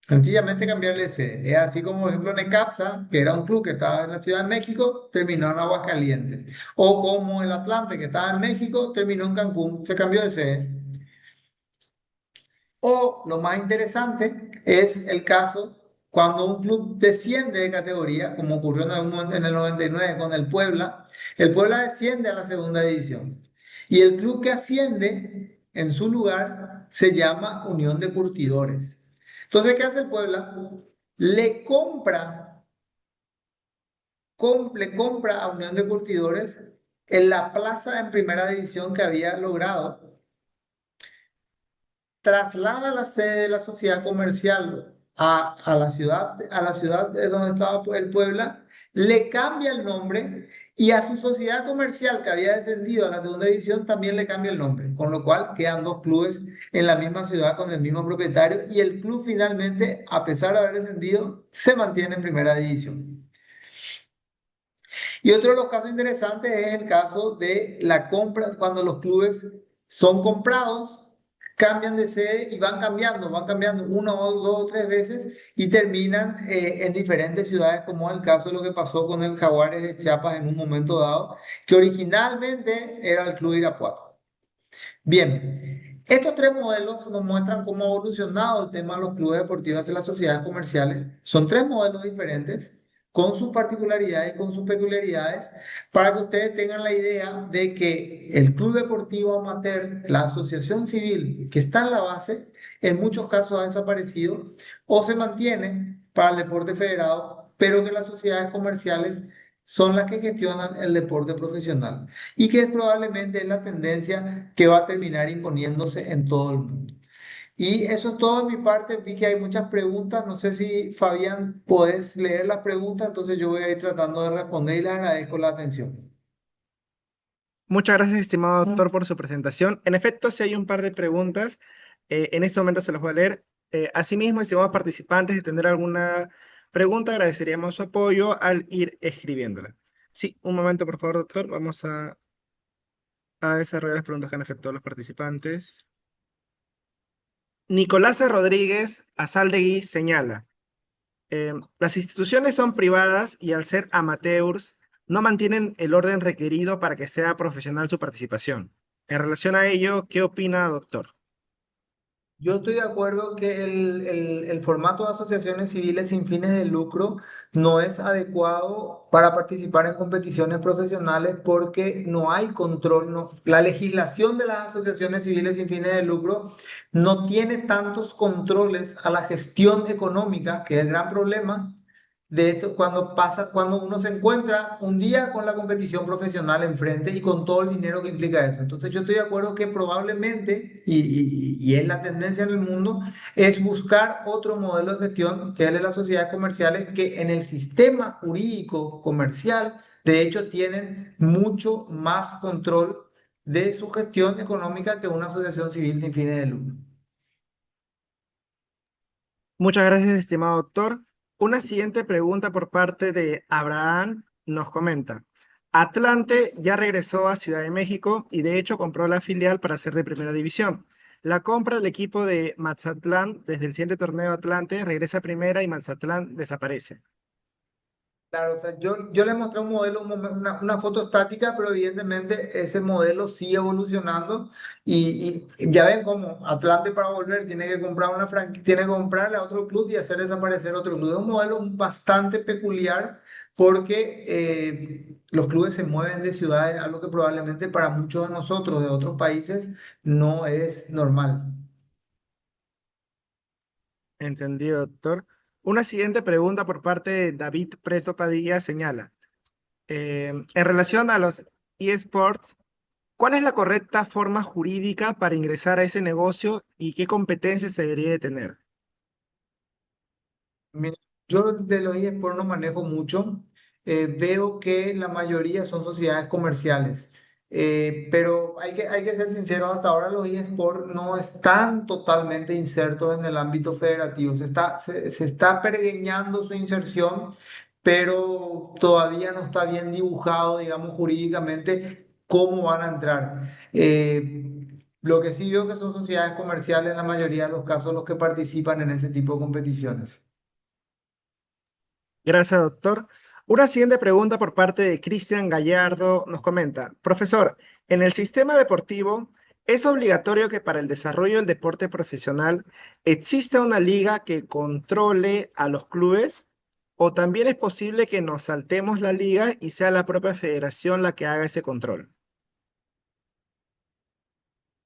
Sencillamente cambiarle de sede. Es así como, por ejemplo, Necaxa, que era un club que estaba en la Ciudad de México, terminó en Aguascalientes. O como el Atlante, que estaba en México, terminó en Cancún, se cambió de sede. O lo más interesante es el caso cuando un club desciende de categoría, como ocurrió en algún momento en el 99 con el Puebla desciende a la segunda división. Y el club que asciende en su lugar se llama Unión de Curtidores. Entonces, ¿qué hace el Puebla? Le compra, le compra a Unión de Curtidores en la plaza en primera división que había logrado, traslada la sede de la sociedad comercial a la ciudad de donde estaba el Puebla, le cambia el nombre y a su sociedad comercial que había descendido a la segunda división también le cambia el nombre, con lo cual quedan dos clubes en la misma ciudad con el mismo propietario y el club finalmente, a pesar de haber descendido, se mantiene en primera división. Y otro de los casos interesantes es el caso de la compra, cuando los clubes son comprados, cambian de sede y van cambiando una o dos o tres veces y terminan en diferentes ciudades, como es el caso de lo que pasó con el Jaguares de Chiapas en un momento dado, que originalmente era el Club Irapuato. Bien, estos tres modelos nos muestran cómo ha evolucionado el tema de los clubes deportivos y las sociedades comerciales. Son tres modelos diferentes, con sus particularidades y con sus peculiaridades, para que ustedes tengan la idea de que el club deportivo amateur, la asociación civil que está en la base, en muchos casos ha desaparecido o se mantiene para el deporte federado, pero que las sociedades comerciales son las que gestionan el deporte profesional y que es probablemente la tendencia que va a terminar imponiéndose en todo el mundo. Y eso es todo de mi parte. Vi que hay muchas preguntas. No sé si Fabián puedes leer las preguntas, entonces yo voy a ir tratando de responder y les agradezco la atención. Muchas gracias, estimado doctor, por su presentación. En efecto, sí hay un par de preguntas. En este momento se los voy a leer. Asimismo, estimados participantes, si tendrán alguna pregunta, agradeceríamos su apoyo al ir escribiéndola. Sí, un momento, por favor, doctor. Vamos a desarrollar las preguntas que han efectuado los participantes. Nicolás Rodríguez Azaldegui señala, las instituciones son privadas y al ser amateurs no mantienen el orden requerido para que sea profesional su participación. En relación a ello, ¿qué opina, doctor? Yo estoy de acuerdo que el formato de asociaciones civiles sin fines de lucro no es adecuado para participar en competiciones profesionales porque no hay control, no, la legislación de las asociaciones civiles sin fines de lucro no tiene tantos controles a la gestión económica, que es el gran problema de esto cuando uno se encuentra un día con la competición profesional enfrente y con todo el dinero que implica eso. Entonces yo estoy de acuerdo que probablemente, y es la tendencia en el mundo, es buscar otro modelo de gestión, que es el de las sociedades comerciales, que en el sistema jurídico comercial, de hecho, tienen mucho más control de su gestión económica que una asociación civil sin fines de lucro. Muchas gracias, estimado doctor. Una siguiente pregunta por parte de Abraham nos comenta. Atlante ya regresó a Ciudad de México y de hecho compró la filial para ser de primera división. La compra del equipo de Mazatlán desde el siguiente torneo Atlante regresa a primera y Mazatlán desaparece. Claro, o sea, yo le mostré un modelo, una foto estática, pero evidentemente ese modelo sigue evolucionando y ya ven cómo Atlante para volver tiene que comprar una franquicia, tiene que comprarle a otro club y hacer desaparecer otro club. Es un modelo bastante peculiar porque los clubes se mueven de ciudades, algo que probablemente para muchos de nosotros de otros países no es normal. Entendido, doctor. Una siguiente pregunta por parte de David Preto Padilla señala, en relación a los eSports, ¿cuál es la correcta forma jurídica para ingresar a ese negocio y qué competencias se debería de tener? Mira, yo de los eSports no manejo mucho. Veo que la mayoría son sociedades comerciales. Pero hay que ser sinceros, hasta ahora los eSports no están totalmente insertos en el ámbito federativo. Se está pergeñando su inserción, pero todavía no está bien dibujado, digamos, jurídicamente cómo van a entrar. Lo que sí veo que son sociedades comerciales en la mayoría de los casos los que participan en ese tipo de competiciones. Gracias, doctor. Una siguiente pregunta por parte de Cristian Gallardo nos comenta, profesor, en el sistema deportivo, ¿es obligatorio que para el desarrollo del deporte profesional exista una liga que controle a los clubes? ¿O también es posible que nos saltemos la liga y sea la propia federación la que haga ese control?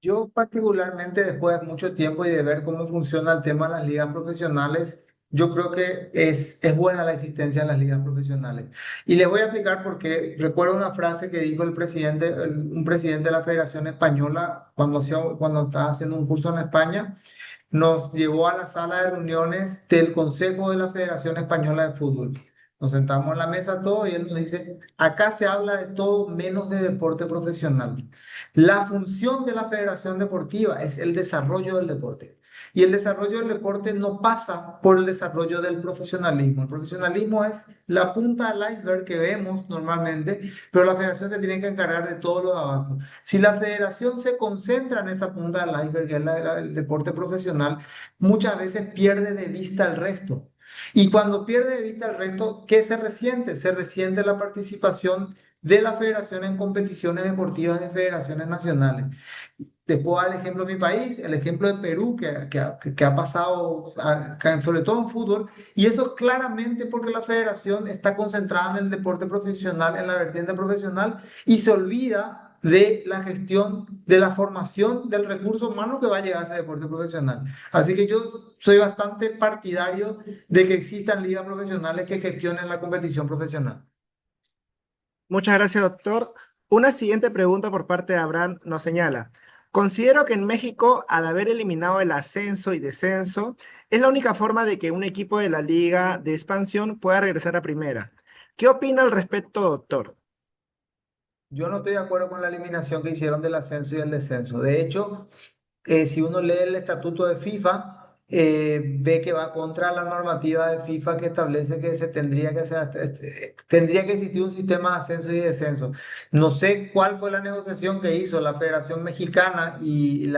Yo particularmente después de mucho tiempo y de ver cómo funciona el tema de las ligas profesionales, yo creo que es buena la existencia de las ligas profesionales. Y les voy a explicar porque recuerdo una frase que dijo el presidente, un presidente de la Federación Española cuando estaba haciendo un curso en España, nos llevó a la sala de reuniones del Consejo de la Federación Española de Fútbol. Nos sentamos en la mesa todos y él nos dice, acá se habla de todo menos de deporte profesional. La función de la Federación Deportiva es el desarrollo del deporte. Y el desarrollo del deporte no pasa por el desarrollo del profesionalismo. El profesionalismo es la punta del iceberg que vemos normalmente, pero la federación se tiene que encargar de todo lo de abajo. Si la federación se concentra en esa punta del iceberg, que es el deporte profesional, muchas veces pierde de vista el resto. Y cuando pierde de vista el resto, ¿qué se resiente? Se resiente la participación de la federación en competiciones deportivas de federaciones nacionales. Te puedo dar el ejemplo de mi país, el ejemplo de Perú, que ha pasado, sobre todo en fútbol, y eso claramente porque la federación está concentrada en el deporte profesional, en la vertiente profesional, y se olvida de la gestión, de la formación del recurso humano que va a llegar a ese deporte profesional. Así que yo soy bastante partidario de que existan ligas profesionales que gestionen la competición profesional. Muchas gracias, doctor. Una siguiente pregunta por parte de Abraham nos señala, considero que en México, al haber eliminado el ascenso y descenso, es la única forma de que un equipo de la liga de expansión pueda regresar a primera. ¿Qué opina al respecto, doctor? Yo no estoy de acuerdo con la eliminación que hicieron del ascenso y el descenso. De hecho, si uno lee el estatuto de FIFA, ve que va contra la normativa de FIFA que establece que tendría que existir un sistema de ascenso y descenso. No sé cuál fue la negociación que hizo la Federación Mexicana y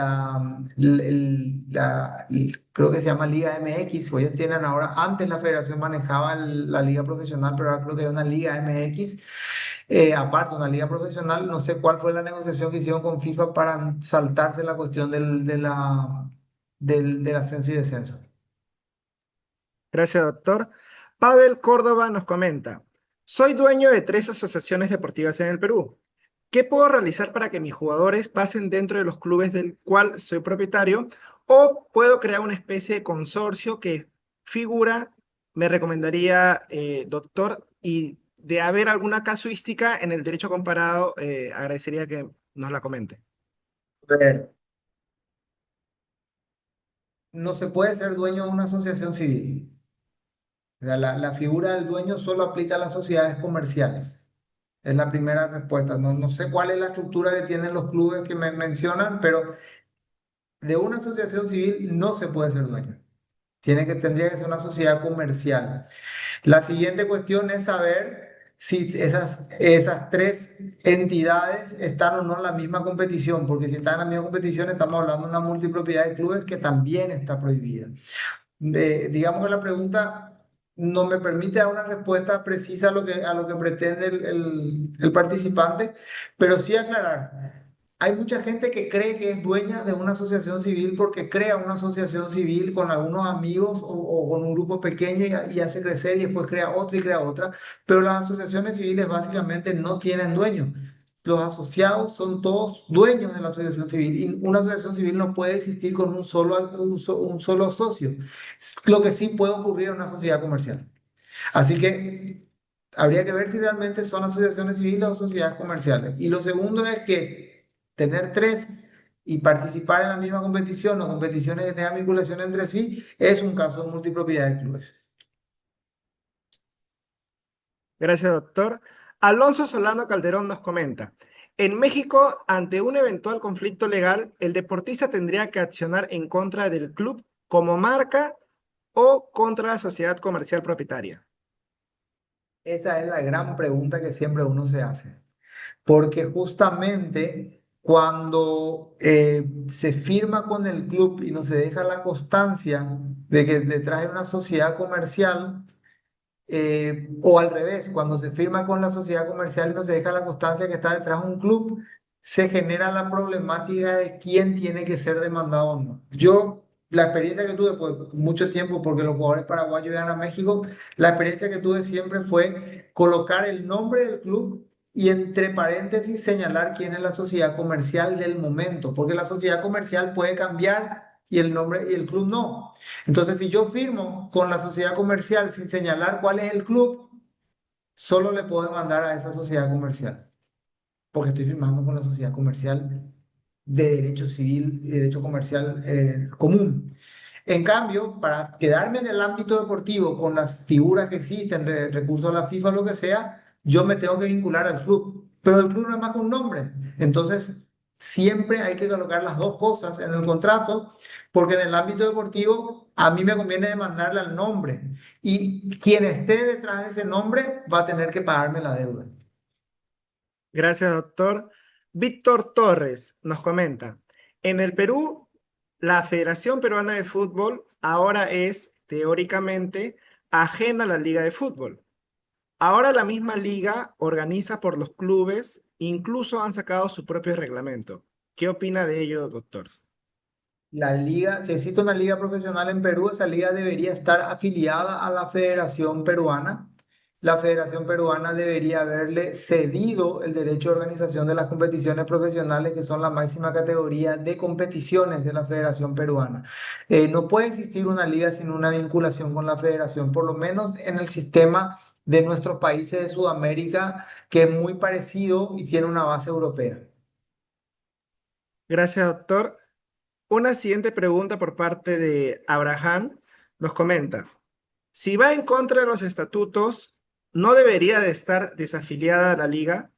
creo que se llama Liga MX, o ellos tienen ahora, antes la federación manejaba la liga profesional, pero ahora creo que hay una Liga MX. Aparte, una liga profesional, no sé cuál fue la negociación que hicieron con FIFA para saltarse la cuestión del ascenso y descenso. Gracias, doctor. Pavel Córdoba nos comenta, soy dueño de 3 asociaciones deportivas en el Perú. ¿Qué puedo realizar para que mis jugadores pasen dentro de los clubes del cual soy propietario? ¿O puedo crear una especie de consorcio que figura, me recomendaría, doctor, y de haber alguna casuística en el derecho comparado, agradecería que nos la comente. A ver, no se puede ser dueño de una asociación civil. O sea, la figura del dueño solo aplica a las sociedades comerciales. Es la primera respuesta. No, no sé cuál es la estructura que tienen los clubes que me mencionan, pero de una asociación civil no se puede ser dueño. Tendría que ser una sociedad comercial. La siguiente cuestión es saber si esas tres entidades están o no en la misma competición, porque si están en la misma competición estamos hablando de una multipropiedad de clubes que también está prohibida. Digamos que la pregunta no me permite dar una respuesta precisa a lo que pretende el participante, pero sí aclarar. Hay mucha gente que cree que es dueña de una asociación civil porque crea una asociación civil con algunos amigos o con un grupo pequeño y hace crecer y después crea otra y crea otra, pero las asociaciones civiles básicamente no tienen dueños. Los asociados son todos dueños de la asociación civil y una asociación civil no puede existir con un solo socio, lo que sí puede ocurrir en una sociedad comercial. Así que habría que ver si realmente son asociaciones civiles o sociedades comerciales. Y lo segundo es que tener tres y participar en la misma competición o competiciones que tengan vinculación entre sí es un caso de multipropiedad de clubes. Gracias, doctor. Alonso Solano Calderón nos comenta, en México, ante un eventual conflicto legal, el deportista tendría que accionar en contra del club como marca o contra la sociedad comercial propietaria. Esa es la gran pregunta que siempre uno se hace. Porque justamente cuando se firma con el club y no se deja la constancia de que detrás de una sociedad comercial, o al revés, cuando se firma con la sociedad comercial y no se deja la constancia que está detrás de un club, se genera la problemática de quién tiene que ser demandado o no. Yo, la experiencia que tuve por mucho tiempo, porque los jugadores paraguayos iban a México, la experiencia que tuve siempre fue colocar el nombre del club y entre paréntesis señalar quién es la sociedad comercial del momento, porque la sociedad comercial puede cambiar y el nombre y el club no. Entonces, si yo firmo con la sociedad comercial sin señalar cuál es el club, solo le puedo demandar a esa sociedad comercial, porque estoy firmando con la sociedad comercial de derecho civil y derecho comercial común. En cambio, para quedarme en el ámbito deportivo con las figuras que existen, recursos a la FIFA, lo que sea, yo me tengo que vincular al club. Pero el club no es más que un nombre. Entonces, siempre hay que colocar las dos cosas en el contrato, porque en el ámbito deportivo a mí me conviene demandarle al nombre. Y quien esté detrás de ese nombre va a tener que pagarme la deuda. Gracias, doctor. Víctor Torres nos comenta, en el Perú, la Federación Peruana de Fútbol ahora es, teóricamente, ajena a la Liga de Fútbol. Ahora la misma liga organiza por los clubes, incluso han sacado su propio reglamento. ¿Qué opina de ello, doctor? La liga, si existe una liga profesional en Perú, esa liga debería estar afiliada a la Federación Peruana. La Federación Peruana debería haberle cedido el derecho de organización de las competiciones profesionales, que son la máxima categoría de competiciones de la Federación Peruana. No puede existir una liga sin una vinculación con la Federación, por lo menos en el sistema de nuestros países de Sudamérica, que es muy parecido y tiene una base europea. Gracias, doctor. Una siguiente pregunta por parte de Abraham nos comenta, si va en contra de los estatutos, ¿no debería de estar desafiliada a la liga?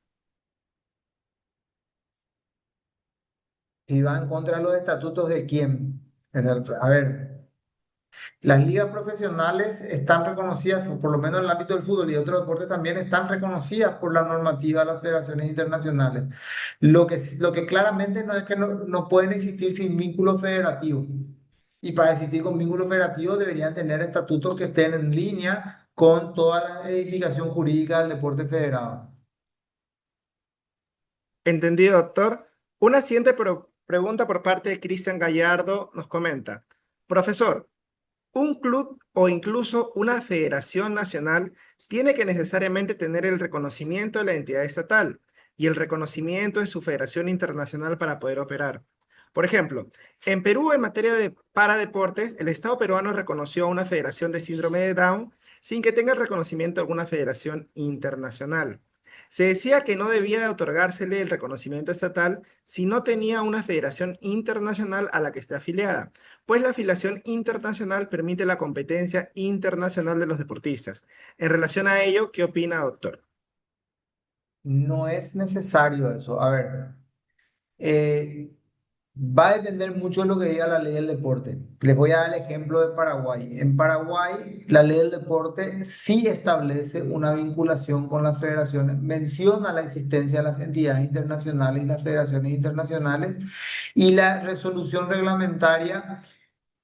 ¿Y va en contra de los estatutos de quién? A ver, las ligas profesionales están reconocidas, por lo menos en el ámbito del fútbol y otros deportes también están reconocidas por la normativa de las federaciones internacionales. Lo que claramente no es que no pueden existir sin vínculo federativo. Y para existir con vínculo federativo deberían tener estatutos que estén en línea con toda la edificación jurídica del deporte federado. Entendido, doctor. Una siguiente pregunta por parte de Cristian Gallardo nos comenta, profesor, ¿un club o incluso una federación nacional tiene que necesariamente tener el reconocimiento de la entidad estatal y el reconocimiento de su federación internacional para poder operar? Por ejemplo, en Perú, en materia de paradeportes, el Estado peruano reconoció a una federación de síndrome de Down sin que tenga el reconocimiento de alguna federación internacional. Se decía que no debía de otorgársele el reconocimiento estatal si no tenía una federación internacional a la que esté afiliada, pues la afiliación internacional permite la competencia internacional de los deportistas. En relación a ello, ¿qué opina, doctor? No es necesario eso. A ver. Va a depender mucho de lo que diga la ley del deporte. Les voy a dar el ejemplo de Paraguay. En Paraguay, la ley del deporte sí establece una vinculación con las federaciones, menciona la existencia de las entidades internacionales y las federaciones internacionales, y la resolución reglamentaria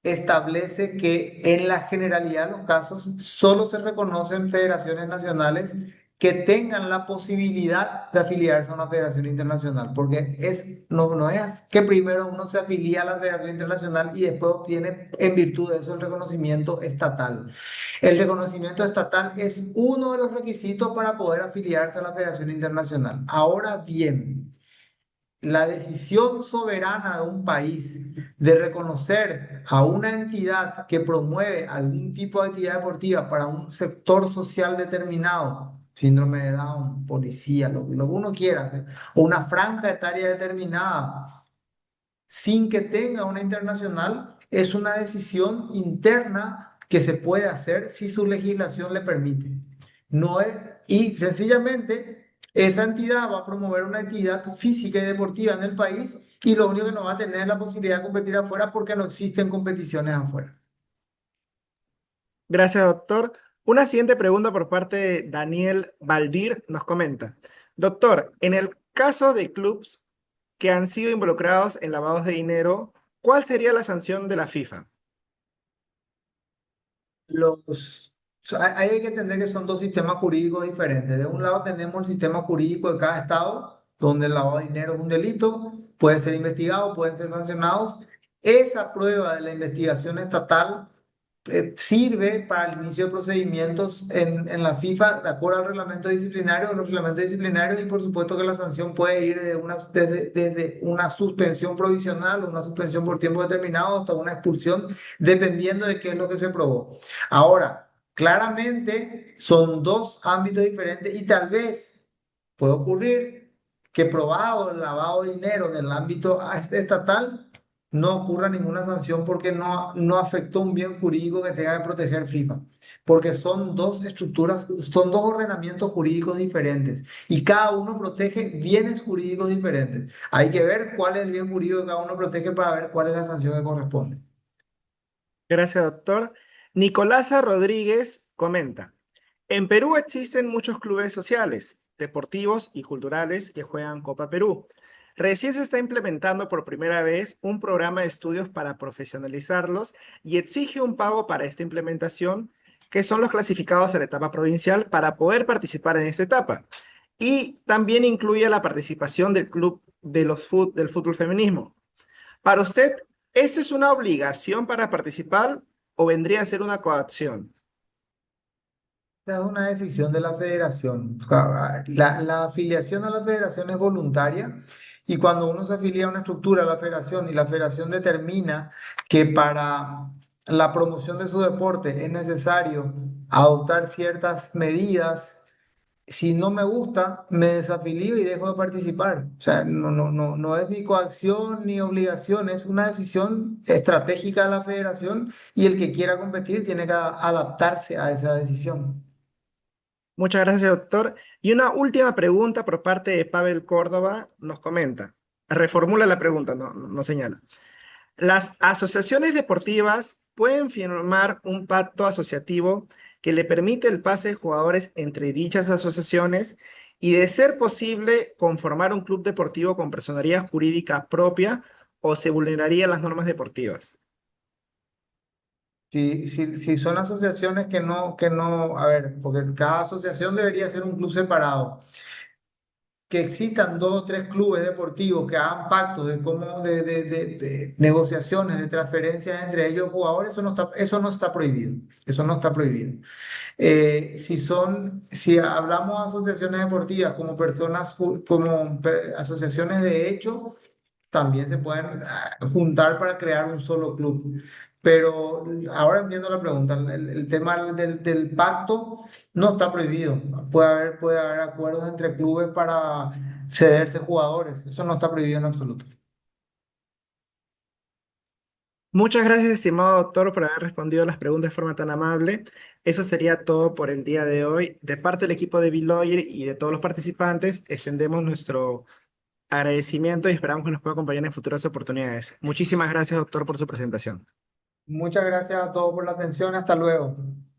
establece que en la generalidad de los casos solo se reconocen federaciones nacionales que tengan la posibilidad de afiliarse a una federación internacional, porque no es que primero uno se afilia a la federación internacional y después obtiene en virtud de eso el reconocimiento estatal. El reconocimiento estatal es uno de los requisitos para poder afiliarse a la federación internacional. Ahora bien, la decisión soberana de un país de reconocer a una entidad que promueve algún tipo de actividad deportiva para un sector social determinado, síndrome de Down, policía, lo que uno quiera, ¿sí? O una franja etaria determinada, sin que tenga una internacional, es una decisión interna que se puede hacer si su legislación le permite. No es, y sencillamente esa entidad va a promover una actividad física y deportiva en el país y lo único que no va a tener es la posibilidad de competir afuera porque no existen competiciones afuera. Gracias, doctor. Una siguiente pregunta por parte de Daniel Valdir nos comenta. Doctor, en el caso de clubes que han sido involucrados en lavados de dinero, ¿cuál sería la sanción de la FIFA? Hay que entender que son dos sistemas jurídicos diferentes. De un lado tenemos el sistema jurídico de cada estado, donde el lavado de dinero es un delito, puede ser investigado, pueden ser sancionados. Esa prueba de la investigación estatal sirve para el inicio de procedimientos en la FIFA de acuerdo al reglamento disciplinario, los reglamentos disciplinarios, y por supuesto que la sanción puede ir desde una suspensión provisional o una suspensión por tiempo determinado hasta una expulsión, dependiendo de qué es lo que se probó. Ahora, claramente son dos ámbitos diferentes y tal vez puede ocurrir que probado el lavado de dinero en el ámbito estatal, no ocurra ninguna sanción porque no afectó un bien jurídico que tenga que proteger FIFA, porque son dos estructuras, son dos ordenamientos jurídicos diferentes y cada uno protege bienes jurídicos diferentes. Hay que ver cuál es el bien jurídico que cada uno protege para ver cuál es la sanción que corresponde. Gracias, doctor. Nicolasa Rodríguez comenta. En Perú existen muchos clubes sociales, deportivos y culturales que juegan Copa Perú. Recién se está implementando por primera vez un programa de estudios para profesionalizarlos y exige un pago para esta implementación, que son los clasificados a la etapa provincial para poder participar en esta etapa. Y también incluye la participación del club del fútbol feminismo. Para usted, ¿esto es una obligación para participar o vendría a ser una coacción? Es una decisión de la federación. La afiliación a la federación es voluntaria y cuando uno se afilia a una estructura, a la federación, y la federación determina que para la promoción de su deporte es necesario adoptar ciertas medidas, si no me gusta, me desafilio y dejo de participar. O sea, no es ni coacción ni obligación, es una decisión estratégica de la federación y el que quiera competir tiene que adaptarse a esa decisión. Muchas gracias, doctor. Y una última pregunta por parte de Pavel Córdoba nos comenta. Reformula la pregunta, no señala. ¿Las asociaciones deportivas pueden firmar un pacto asociativo que le permite el pase de jugadores entre dichas asociaciones y, de ser posible, conformar un club deportivo con personalidad jurídica propia o se vulnerarían las normas deportivas? Si son asociaciones a ver, porque cada asociación debería ser un club separado. Que existan dos o tres clubes deportivos que hagan pactos de cómo, de negociaciones, de transferencias entre ellos jugadores, eso no está prohibido. Eso no está prohibido. Si hablamos de asociaciones deportivas como asociaciones de hecho, también se pueden juntar para crear un solo club. Pero ahora entiendo la pregunta. El tema del pacto no está prohibido. Puede haber acuerdos entre clubes para cederse jugadores. Eso no está prohibido en absoluto. Muchas gracias, estimado doctor, por haber respondido las preguntas de forma tan amable. Eso sería todo por el día de hoy. De parte del equipo de Biloyer y de todos los participantes, extendemos nuestro Agradecimiento y esperamos que nos pueda acompañar en futuras oportunidades. Muchísimas gracias, doctor, por su presentación. Muchas gracias a todos por la atención. Hasta luego.